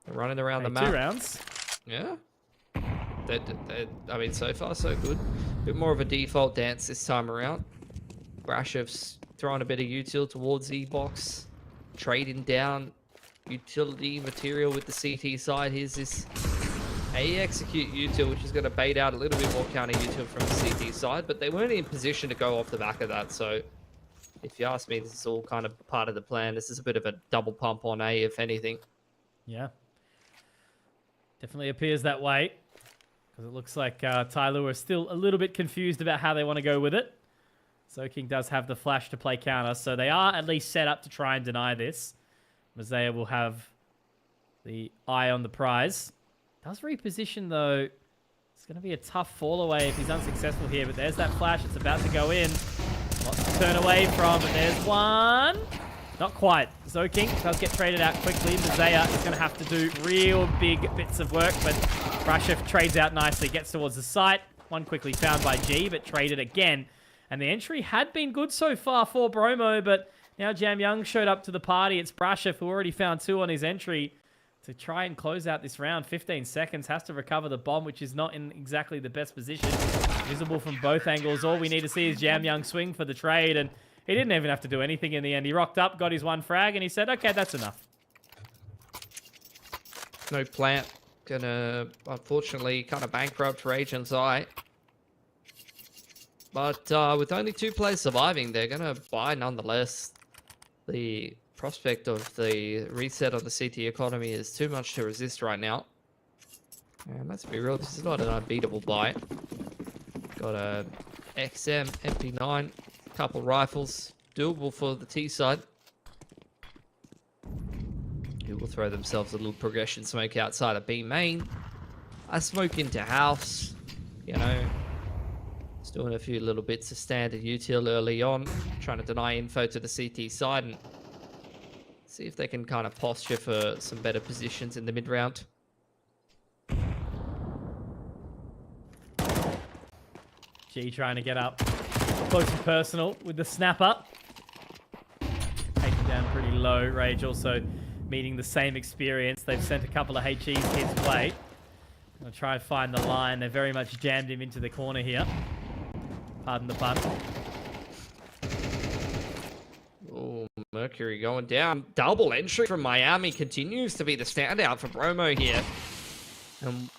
S2: They're running around the map.
S1: 2 rounds.
S2: Yeah. I mean, so far, so good. A bit more of a default dance this time around. Brashev's throwing a bit of util towards E-box. Trading down utility material with the CT side. Here's this execute util, which is going to bait out a little bit more counter util from the CT side, but they weren't in position to go off the back of that. So if you ask me, this is all kind of part of the plan. This is a bit of a double pump on A, if anything.
S1: Yeah. Definitely appears that way. Because it looks like Tyloo are still a little bit confused about how they want to go with it. Soaking does have the flash to play counter, so they are at least set up to try and deny this. Mazea will have the eye on the prize. Does reposition, though. It's going to be a tough fall away if he's unsuccessful here, but there's that flash. It's about to go in. Lots to turn away from, but there's one. Not quite. Zoking does get traded out quickly. Mazea is going to have to do real big bits of work, but Brashev trades out nicely, gets towards the site. One quickly found by G, but traded again. And the entry had been good so far for Bromo, but now Jam Young showed up to the party. It's Brashev who already found 2 on his entry to try and close out this round. 15 seconds, has to recover the bomb, which is not in exactly the best position. Visible from both angles. All we need to see is Jam Young swing for the trade, and he didn't even have to do anything in the end. He rocked up, got his 1 frag, and he said, okay, that's enough.
S2: No plant. Gonna, unfortunately, kind of bankrupt Rage and Zai. But with only 2 players surviving, they're gonna buy nonetheless. The prospect of the reset of the CT economy is too much to resist right now. And let's be real, this is not an unbeatable buy. Got a XM, MP9, couple rifles, doable for the T side. who will throw themselves a little progression smoke outside of B main. A smoke into house, you know. Just doing a few little bits of standard util early on, trying to deny info to the CT side and see if they can kind of posture for some better positions in the mid round.
S1: G trying to get up close and personal with the snap up. Taken down pretty low. Rage also meeting the same experience. They've sent a couple of HEs his way. Gonna try and find the line. They're very much jammed him into the corner here. Pardon the pun.
S2: Oh, Mercury going down. Double entry from Miami continues to be the standout for Bromo here.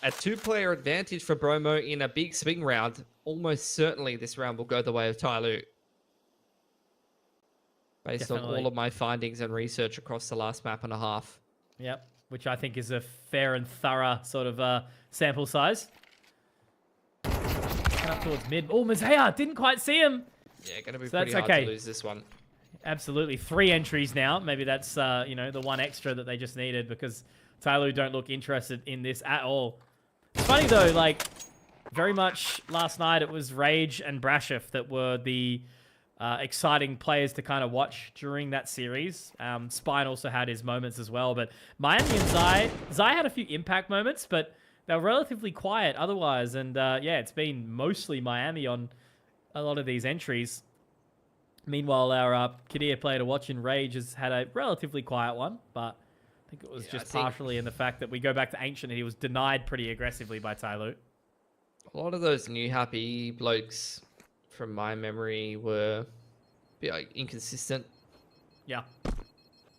S2: A 2-player advantage for Bromo in a big swing round. Almost certainly this round will go the way of Tyloo. Based on all of my findings and research across the last map and a half.
S1: Yep, which I think is a fair and thorough sort of sample size. Up towards mid. Oh, Mazea didn't quite see him.
S2: Yeah, going to be pretty hard to lose this one.
S1: Absolutely. 3 entries now. Maybe that's, you know, the one extra that they just needed because Tyloo don't look interested in this at all. It's funny, though, like, very much last night it was Rage and Brashif that were the exciting players to kind of watch during that series. Spine also had his moments as well, but Miami and Zai had a few impact moments, but they were relatively quiet otherwise, and yeah, it's been mostly Miami on a lot of these entries. Meanwhile, our Kadir player to watch in Rage has had a relatively quiet one, but I think it was just partially in the fact that we go back to Ancient and he was denied pretty aggressively by Tyloo.
S2: A lot of those new happy blokes, from my memory, were a bit like, inconsistent.
S1: Yeah.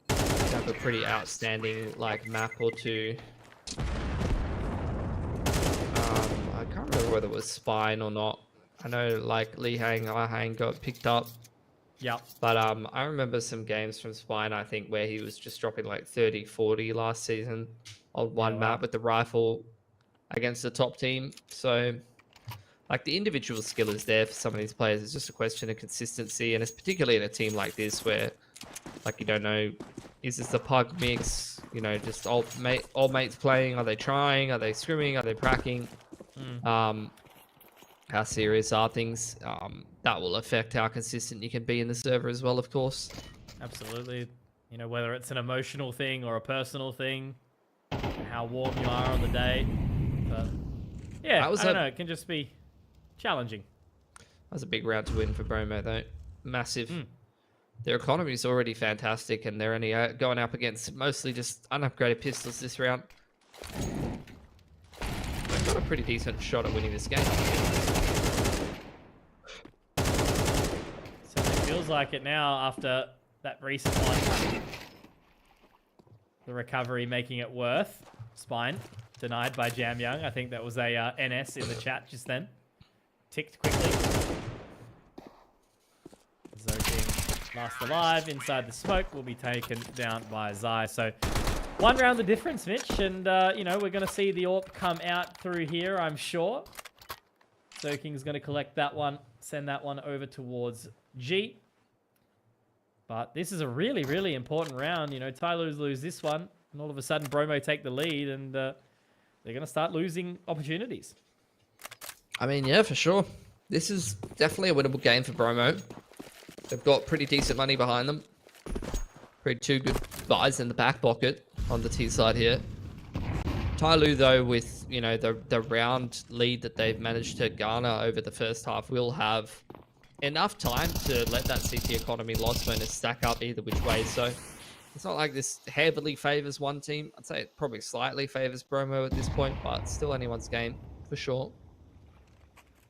S2: Have a pretty outstanding like map or two. I can't remember whether it was Spine or not. I know like Li Hang, Ah Hang got picked up.
S1: Yeah.
S2: But I remember some games from Spine, I think, where he was just dropping like 30, 40 last season on one map with the rifle against the top team. So, like, the individual skill is there for some of these players. It's just a question of consistency, and it's particularly in a team like this where, like, you don't know, is this the pug mix? You know, just all mates playing. Are they trying? Are they scrimming? Are they pracking? How serious are things? That will affect how consistent you can be in the server as well, of course.
S1: Absolutely. You know, whether it's an emotional thing or a personal thing, how warm you are on the day. But yeah, I don't know. It can just be challenging.
S2: That was a big round to win for Bromo, though. Massive. Their economy is already fantastic, and they're only going up against mostly just unupgraded pistols this round. They've got a pretty decent shot at winning this game.
S1: Feels like it now after that recent one. The recovery making it worth. Spine denied by Jam Young. I think that was a NS in the chat just then. Ticked quickly. Zoking last alive inside the smoke will be taken down by Zai. So 1 round the difference, Mitch. And, you know, we're going to see the AWP come out through here, I'm sure. Zoking's going to collect that one, send that one over towards G. But this is a really, really important round. You know, Tyloo lose this one, and all of a sudden Bromo take the lead, and they're going to start losing opportunities.
S2: I mean, yeah, for sure. This is definitely a winnable game for Bromo. They've got pretty decent money behind them. Pretty 2 good buys in the back pocket on the T side here. Tyloo, though, with, you know, the round lead that they've managed to garner over the first half, will have enough time to let that CT economy loss bonus stack up either which way. So it's not like this heavily favors one team. I'd say it probably slightly favors Bromo at this point, but still anyone's game for sure.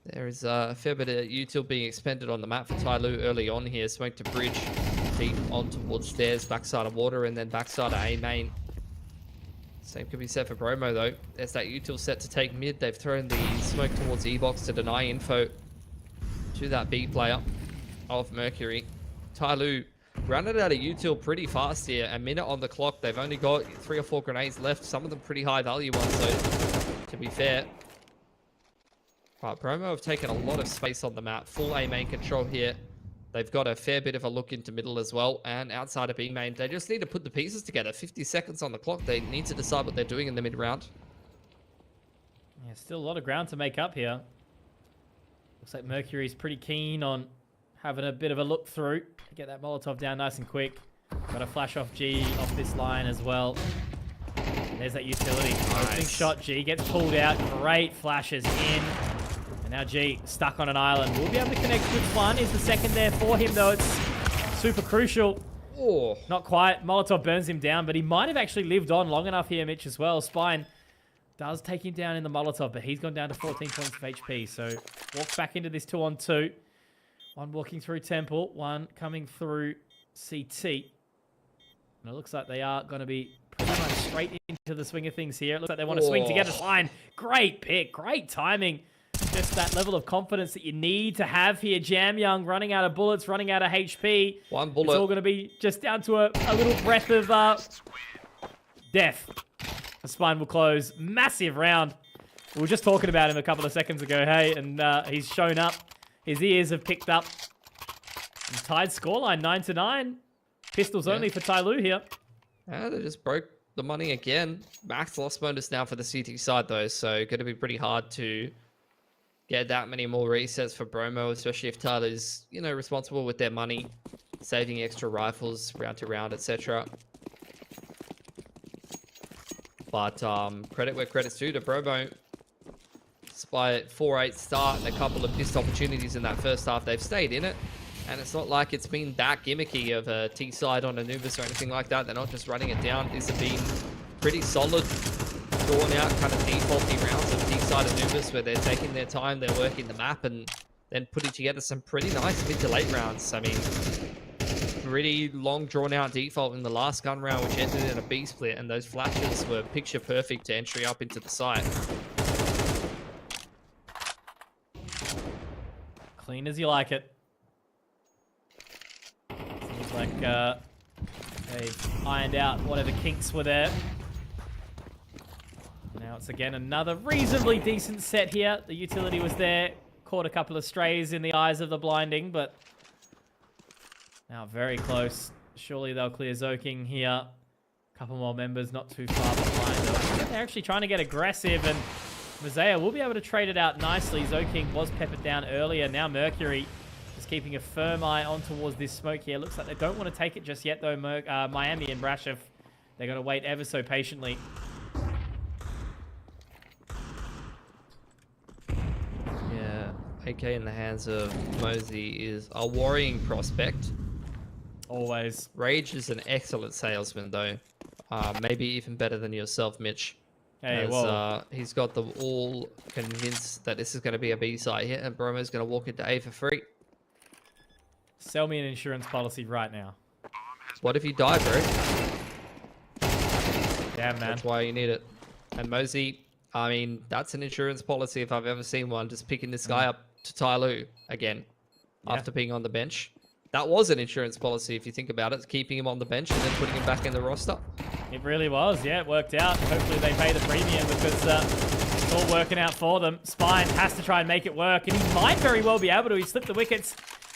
S2: There is a fair bit of util being expended on the map for Tyloo early on here. Smoke to bridge, deep on towards stairs, backside of water, and then backside of A main. Same could be said for Bromo, though. There's that util set to take mid. They've thrown the smoke towards E-box to deny info to that B player of Mercury. Tyloo rounded out a util pretty fast here. A minute on the clock. They've only got 3 or 4 grenades left. Some of them pretty high value ones, so to be fair. But Bromo have taken a lot of space on the map. Full A main control here. They've got a fair bit of a look into middle as well. And outside of B main, they just need to put the pieces together. 50 seconds on the clock. They need to decide what they're doing in the mid-round.
S1: Yeah, still a lot of ground to make up here. Looks like Mercury's pretty keen on having a bit of a look through. Get that Molotov down nice and quick. Got a flash off G off this line as well. And there's that utility.
S2: Nice.
S1: Opening shot, G gets pulled out. Great flashes in. And now G stuck on an island. We'll be able to connect with one. Is the second there for him, though. It's super crucial.
S2: Oh.
S1: Not quite. Molotov burns him down, but he might have actually lived on long enough here, Mitch, as well. Spine does take him down in the Molotov, but he's gone down to 14 points of HP. So walks back into this 2-on-2. One walking through Temple, one coming through CT. And it looks like they are going to be pretty much straight into the swing of things here. It looks like they want to swing together. Fine. Great pick. Great timing. Just that level of confidence that you need to have here. Jam Young running out of bullets, running out of HP.
S2: One bullet.
S1: It's all going to be just down to a little breath of death. The Spine will close. Massive round. We were just talking about him a couple of seconds ago, hey, and he's shown up. His ears have picked up. And tied scoreline 9-9. Pistols only for Tyloo here.
S2: Yeah, they just broke the money again. Max loss bonus now for the CT side, though, so going to be pretty hard to get that many more resets for Bromo, especially if Tyloo's, you know, responsible with their money, saving extra rifles round to round, etc. But credit where credit's due to Bromo. Despite 4-8 start and a couple of missed opportunities in that first half, they've stayed in it. And it's not like it's been that gimmicky of a T side on Anubis or anything like that. They're not just running it down. These have been pretty solid, drawn out kind of defaulty rounds of T side Anubis where they're taking their time, they're working the map and then putting together some pretty nice mid to late rounds. I mean, pretty long drawn out default in the last gun round, which ended in a B split, and those flashes were picture perfect to entry up into the site.
S1: Clean as you like it. Seems like they've ironed out whatever kinks were there. Now it's again another reasonably decent set here. The utility was there. Caught a couple of strays in the eyes of the blinding, but now very close. Surely they'll clear Zoking here. Couple more members not too far behind. They're actually trying to get aggressive, and Mosea will be able to trade it out nicely. Zoking was peppered down earlier. Now Mercury is keeping a firm eye on towards this smoke here. Looks like they don't want to take it just yet, though. Miami and Brashov, they're going to wait ever so patiently.
S2: Yeah, AK in the hands of Mosey is a worrying prospect.
S1: Always.
S2: Rage is an excellent salesman, though. Maybe even better than yourself, Mitch.
S1: Hey,
S2: as, he's got them all convinced that this is going to be a B site hit, and Bromo's going to walk into A for free.
S1: Sell me an insurance policy right now.
S2: What if you die, bro?
S1: Damn, man.
S2: That's why you need it. And Mosey, I mean, that's an insurance policy if I've ever seen one. Just picking this guy up to Tyloo again after being on the bench. That was an insurance policy if you think about it, keeping him on the bench and then putting him back in the roster.
S1: It really was, yeah, it worked out. Hopefully they pay the premium because it's all working out for them. Spine has to try and make it work, and he might very well be able to. He slipped the wickets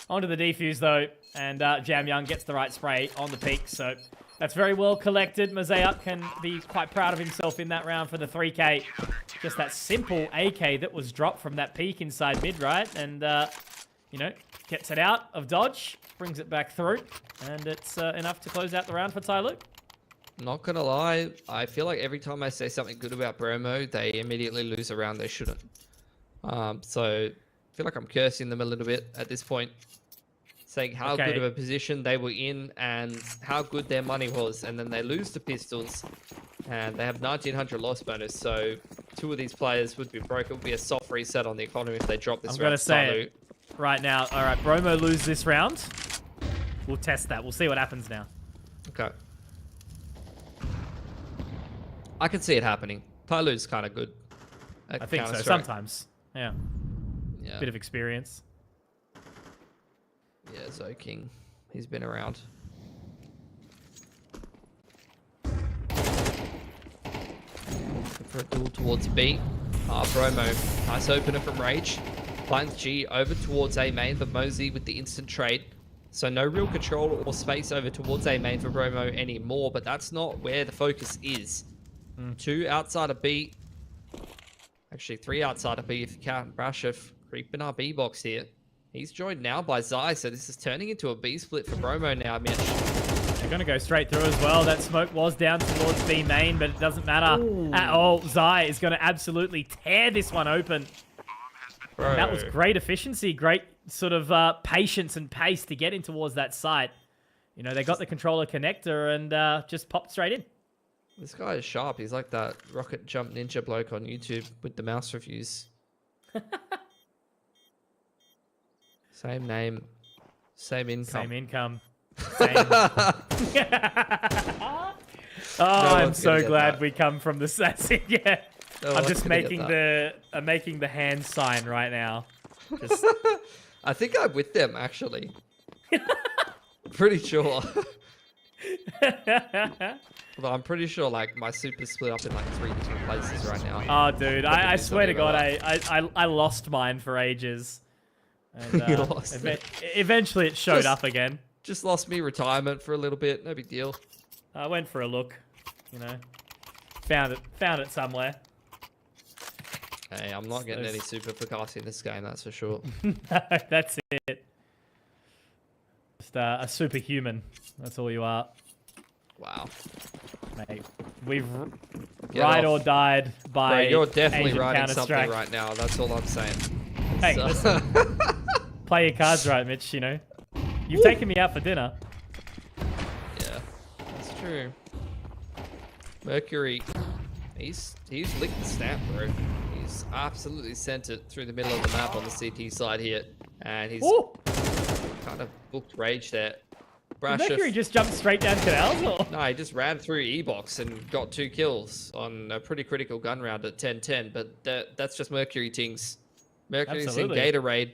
S1: onto the defuse, though, and Jam Young gets the right spray on the peak, so that's very well collected. Mosea can be quite proud of himself in that round for the 3K. Just that simple AK that was dropped from that peak inside mid, right? And, you know, gets it out of dodge, brings it back through, and it's enough to close out the round for Tyloo.
S2: Not gonna lie, I feel like every time I say something good about Bromo, they immediately lose a round they shouldn't. So I feel like I'm cursing them a little bit at this point, saying how good of a position they were in and how good their money was, and then they lose to Pistols, and they have 1900 loss bonus. So 2 of these players would be broke. It would be a soft reset on the economy if they drop this round.
S1: I'm gonna say it right now. All right, Bromo lose this round. We'll test that. We'll see what happens now.
S2: Okay. I can see it happening. Tyloo's kind of good at
S1: I think so, sometimes. Yeah. Bit of experience.
S2: Yeah, Zoking. He's been around. For a duel towards B. Bromo. Nice opener from Rage. Finds G over towards A main, but Mosey with the instant trade So no real control or space over towards A main for Bromo anymore, but that's not where the focus is. 2 outside of B. Actually, 3 outside of B if you count Brashov creeping our B box here. He's joined now by Zai, so this is turning into a B split for Bromo now, Mitch.
S1: They're going to go straight through as well. That smoke was down towards B main, but it doesn't matter at all. Zai is going to absolutely tear this one open.
S2: Bro.
S1: That was great efficiency, great sort of patience and pace to get in towards that site. You know, they got the controller connector and just popped straight in.
S2: This guy is sharp. He's like that rocket jump ninja bloke on YouTube with the mouse reviews. Same name, same income.
S1: Same income. Same. I'm so glad we come from the sassy. Yeah.
S2: No
S1: I'm just making the hand sign right now. Just...
S2: I think I'm with them actually. Pretty sure. Although I'm pretty sure like my super split up in like 3 different places right now.
S1: Oh, dude, I swear to God, I lost mine for ages. And, eventually it showed up again.
S2: Just lost me retirement for a little bit. No big deal.
S1: I went for a look, you know. Found it somewhere.
S2: Hey, I'm not getting any super Picasso in this game, that's for sure.
S1: No, that's it. Just a superhuman. That's all you are.
S2: Wow.
S1: Mate, we've ride or died by.
S2: Bro, you're definitely
S1: Asian
S2: riding something
S1: Counter-Strike.
S2: right now. That's all I'm saying.
S1: Hey, listen. Play your cards right, Mitch, you know. You've taken me out for dinner.
S2: Yeah, that's true. Mercury, he's licked the stamp, bro. He's absolutely sent it through the middle of the map on the CT side here. And he's kind of booked rage there.
S1: Did Mercury just jumped straight down canals? Or?
S2: No, he just ran through E-box and got 2 kills on a pretty critical gun round at 10-10. But that's just Mercury things. Mercury's in Gatorade.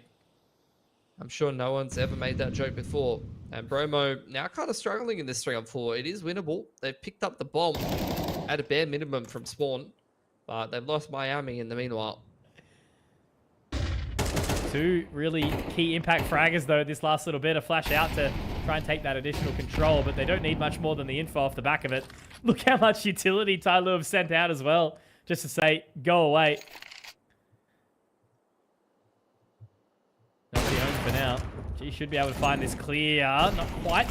S2: I'm sure no one's ever made that joke before. And Bromo now kind of struggling in this 3-on-4. It is winnable. They've picked up the bomb at a bare minimum from spawn. But they've lost Miami in the meanwhile.
S1: 2 really key impact fraggers, though, this last little bit. A flash out to try and take that additional control, but they don't need much more than the info off the back of it. Look how much utility Tyloo have sent out as well, just to say, go away. Nobody owns for now. G should be able to find this clear. Not quite.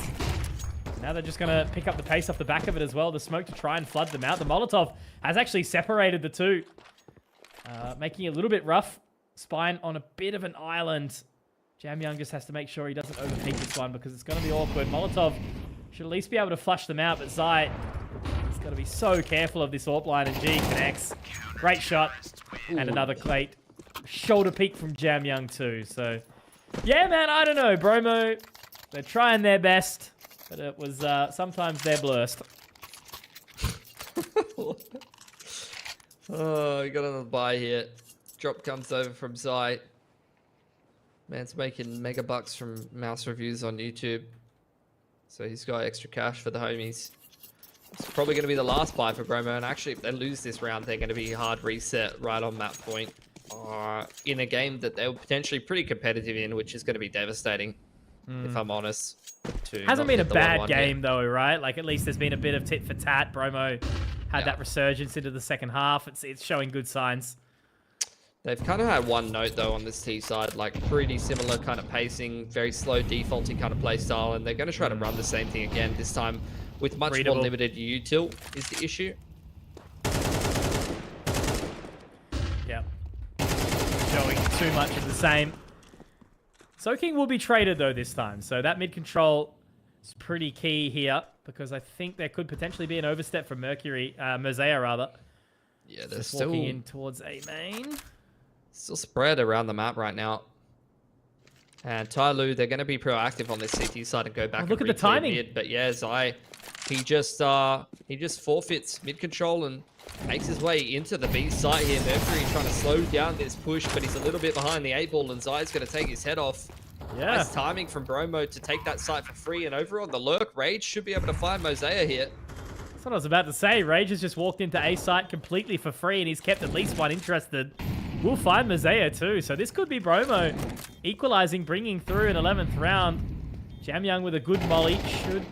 S1: Now they're just going to pick up the pace off the back of it as well. The smoke to try and flood them out. The Molotov has actually separated the 2, making it a little bit rough. Spine on a bit of an island. Jamyoung just has to make sure he doesn't overpeak this one because it's going to be awkward. Molotov should at least be able to flush them out, but Zai has got to be so careful of this AWP line, and G connects. Great shot. And another Clate. Shoulder peek from Jamyoung too. So, yeah, man, I don't know. Bromo, they're trying their best, but it was sometimes they're blurst.
S2: Oh, you got another buy here. Drop comes over from Zai. Man's making mega bucks from mouse reviews on YouTube. So he's got extra cash for the homies. It's probably going to be the last buy for Bromo. And actually, if they lose this round, they're going to be hard reset right on map point. In a game that they were potentially pretty competitive in, which is going to be devastating, if I'm honest.
S1: Hasn't been a bad game, though, right? Like, at least there's been a bit of tit for tat. Bromo had that resurgence into the second half. It's showing good signs.
S2: They've kind of had one note, though, on this T side, like pretty similar kind of pacing, very slow defaulting kind of play style, and they're going to try to run the same thing again, this time with much more limited util is the issue.
S1: Yep. Showing too much of the same. Soaking will be traded, though, this time, so that mid-control is pretty key here, because I think there could potentially be an overstep from Mosea, rather.
S2: Yeah, they're
S1: still walking in towards A main.
S2: Still spread around the map right now. And Tyloo, they're going to be proactive on this CT side and go back.
S1: Look at the timing.
S2: Mid, but yeah, Zai, he just forfeits mid control and makes his way into the B site here. Mercury trying to slow down this push, but he's a little bit behind the 8-ball, and Zai's going to take his head off.
S1: Yeah.
S2: Nice timing from Bromo to take that site for free, and over on the lurk, Rage should be able to find Mosea here.
S1: That's what I was about to say. Rage has just walked into A site completely for free, and he's kept at least one interested. We'll find Mosea too, so this could be Bromo equalizing, bringing through an 11th round. Jamyang with a good molly should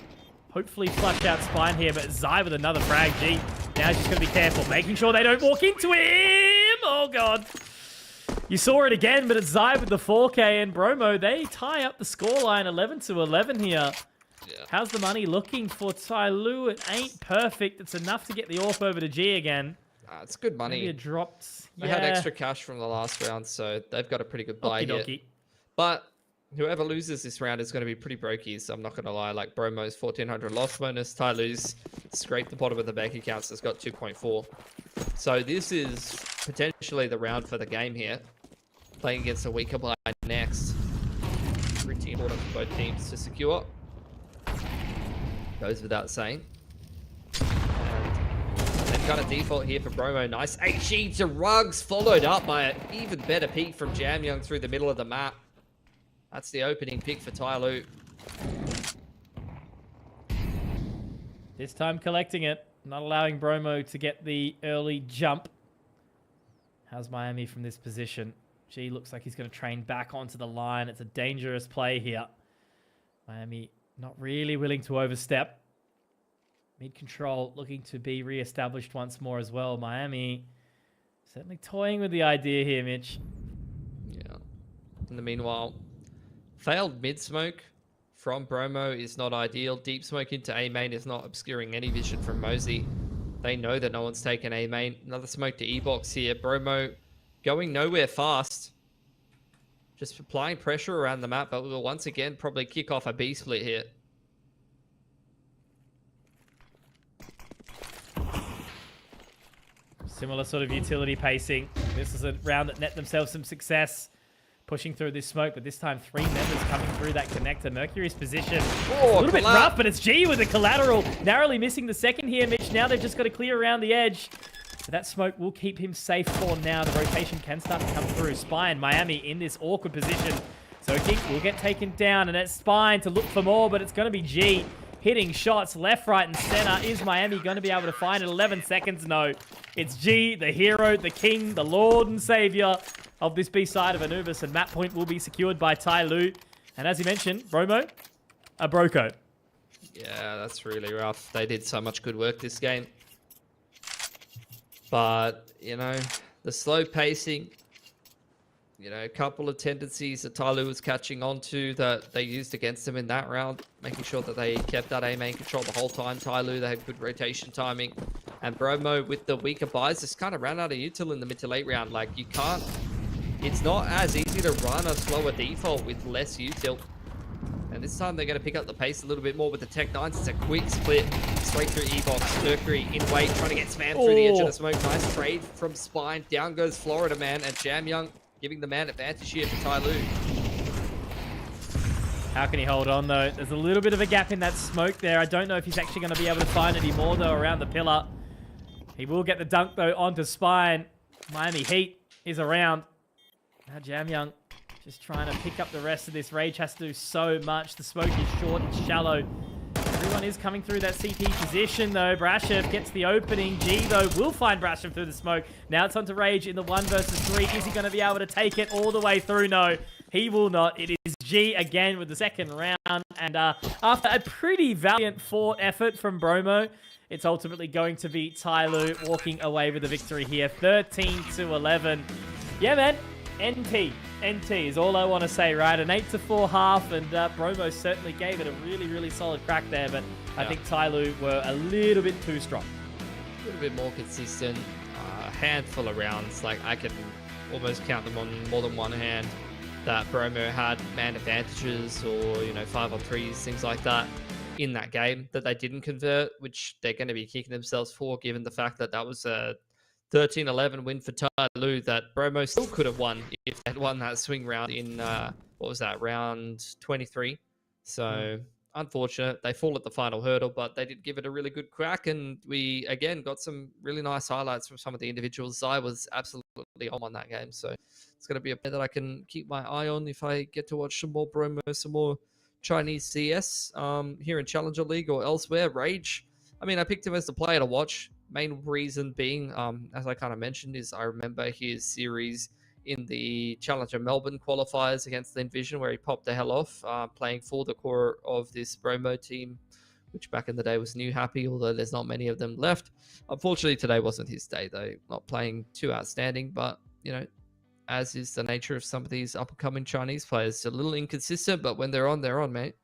S1: hopefully flush out Spine here, but Zai with another frag. G, now he's just going to be careful, making sure they don't walk into him. Oh, God. You saw it again, but it's Zai with the 4K, and Bromo, they tie up the scoreline 11-11 here.
S2: Yeah.
S1: How's the money looking for Tyloo? It ain't perfect. It's enough to get the AWP over to G again.
S2: It's good money.
S1: Maybe it dropped.
S2: They had extra cash from the last round, so they've got a pretty good buy here. But whoever loses this round is going to be pretty brokey, so I'm not going to lie. Like Bromo's 1,400 loss bonus. Tyloo's scraped the bottom of the bank accounts. It's got 2.4. So this is potentially the round for the game here. Playing against a weaker buy next. Pretty important for both teams to secure. Goes without saying. And they've got a default here for Bromo. Nice HG to Rugs, followed up by an even better peek from Jamyang through the middle of the map. That's the opening pick for Tyloo.
S1: This time collecting it. Not allowing Bromo to get the early jump. How's Miami from this position? G looks like he's going to train back onto the line. It's a dangerous play here. Miami not really willing to overstep. Mid control looking to be re-established once more as well. Miami certainly toying with the idea here, Mitch.
S2: Yeah. In the meanwhile, failed mid smoke from Bromo is not ideal. Deep smoke into A main is not obscuring any vision from Mosey. They know that no one's taken A main. Another smoke to E-box here. Bromo going nowhere fast. Just applying pressure around the map, but we'll once again probably kick off a B split here.
S1: Similar sort of utility pacing. This is a round that net themselves some success. Pushing through this smoke, but this time 3 members coming through that connector. Mercury's position.
S2: Oh,
S1: a little bit rough, but it's G with the collateral. Narrowly missing the second here, Mitch. Now they've just got to clear around the edge. So that smoke will keep him safe for now. The rotation can start to come through. Spine, Miami in this awkward position. So King will get taken down, and it's Spine to look for more, but it's going to be G hitting shots left, right, and center. Is Miami going to be able to find it? 11 seconds? No. It's G, the hero, the king, the lord and savior of this B side of Anubis, and map point will be secured by Tyloo. And as he mentioned, Bromo, a broco.
S2: Yeah, that's really rough. They did so much good work this game. But, you know, the slow pacing, you know, a couple of tendencies that Tyloo was catching on to that they used against them in that round, making sure that they kept that A main control the whole time. Tyloo, they had good rotation timing. And Bromo, with the weaker buys, just kind of ran out of util in the mid to late round. Like, you can't... It's not as easy to run a slower default with less util. And this time they're going to pick up the pace a little bit more with the Tech 9s. It's a quick split straight through E-box. Mercury in weight, trying to get spammed through the edge of the smoke. Nice trade from Spine. Down goes Florida Man, and Jamyang giving the man advantage here for Tyloo.
S1: How can he hold on, though? There's a little bit of a gap in that smoke there. I don't know if he's actually going to be able to find any more, though, around the pillar. He will get the dunk, though, onto Spine. Miami Heat is around. Now Jamyang just trying to pick up the rest of this. Rage has to do so much. The smoke is short and shallow. Everyone is coming through that CT position, though. Brashev gets the opening. G, though, will find Brashev through the smoke. Now it's on to Rage in the 1 versus 3. Is he going to be able to take it all the way through? No, he will not. It is G again with the second round. And after a pretty valiant fought effort from Bromo, it's ultimately going to be Tyloo walking away with the victory here. 13-11. Yeah, man. NT is all I want to say, right? An 8-4 half, and Bromo certainly gave it a really, really solid crack there, but I think Tyloo were a little bit too strong.
S2: A little bit more consistent. A handful of rounds. Like, I can almost count them on more than one hand that Bromo had man advantages or, you know, 5-on-3s, things like that in that game that they didn't convert, which they're going to be kicking themselves for, given the fact that that was a 13-11 win for Tyloo that Bromo still could have won if they'd won that swing round in, what was that, round 23. So, unfortunate. They fall at the final hurdle, but they did give it a really good crack, and we, again, got some really nice highlights from some of the individuals. I was absolutely on that game, so it's going to be a player that I can keep my eye on if I get to watch some more Bromo, some more Chinese CS here in Challenger League or elsewhere. Rage, I mean, I picked him as the player to watch. Main reason being, as I kind of mentioned, is I remember his series in the Challenger Melbourne qualifiers against the Envision, where he popped the hell off, playing for the core of this Bromo team, which back in the day was New Happy, although there's not many of them left. Unfortunately, today wasn't his day, though. Not playing too outstanding, but, you know, as is the nature of some of these up-and-coming Chinese players. A little inconsistent, but when they're on, mate.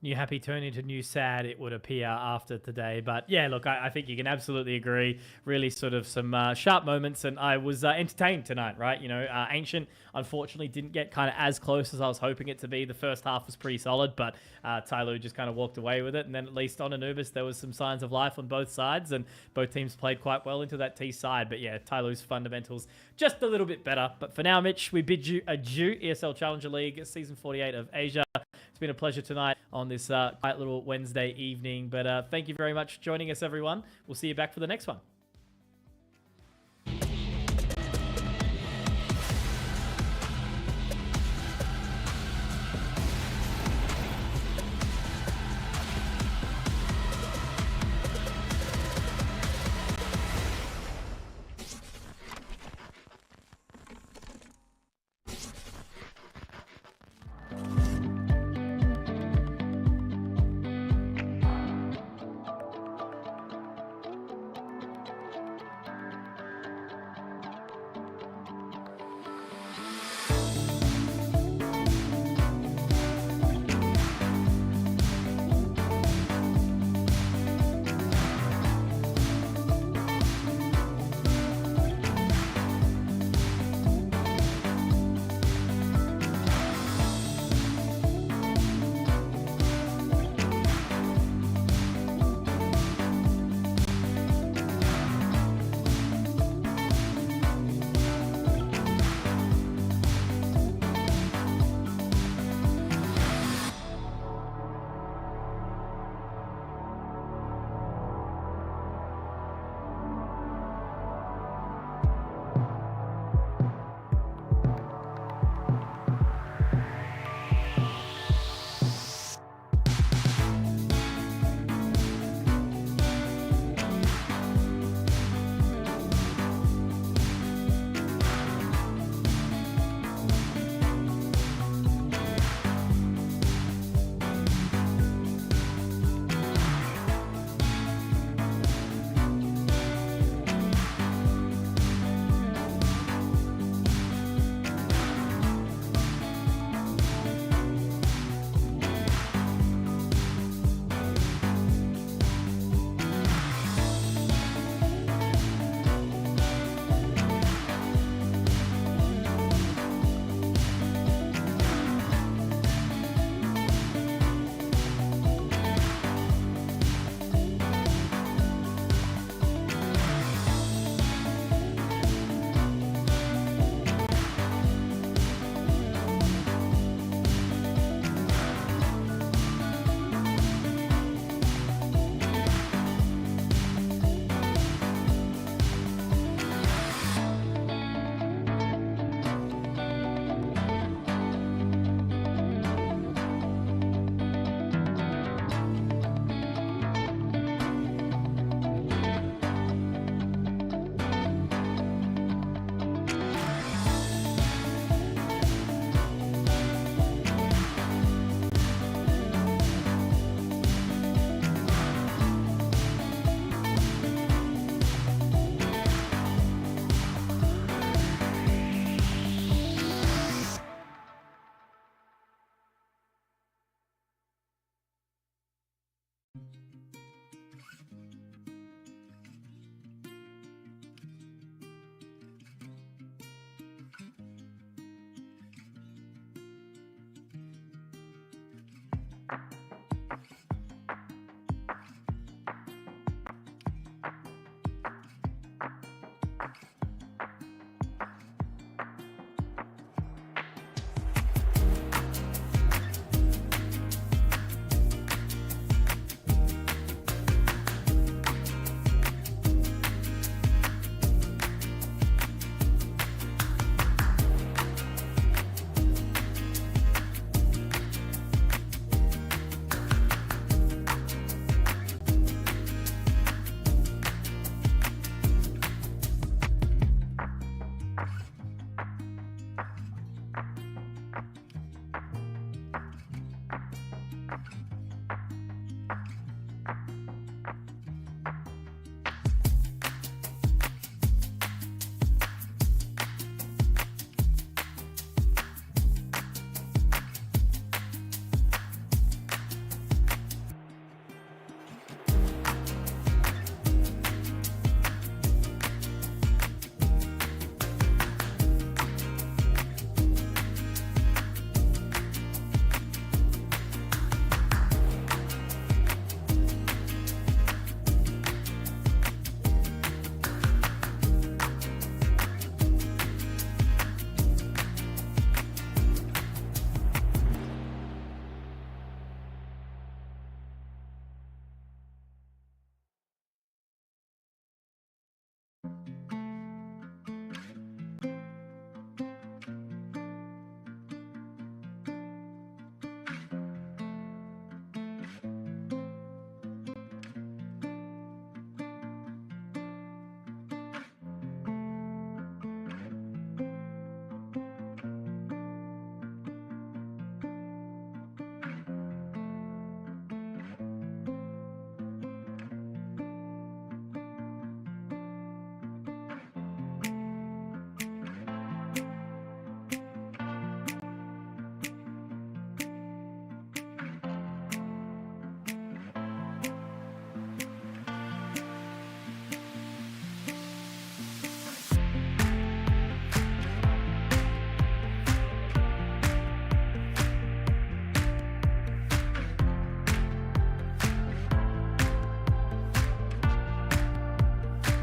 S1: New happy turned into new sad, it would appear, after today. But yeah, look, I think you can absolutely agree. Really sort of some sharp moments, and I was entertained tonight, right? You know, Ancient, unfortunately, didn't get kind of as close as I was hoping it to be. The first half was pretty solid, but Tyloo just kind of walked away with it. And then at least on Anubis, there was some signs of life on both sides, and both teams played quite well into that T side. But yeah, Tyloo's fundamentals just a little bit better. But for now, Mitch, we bid you adieu. ESL Challenger League, Season 48 of Asia. It's been a pleasure tonight on this quiet little Wednesday evening. But thank you very much for joining us, everyone. We'll see you back for the next one.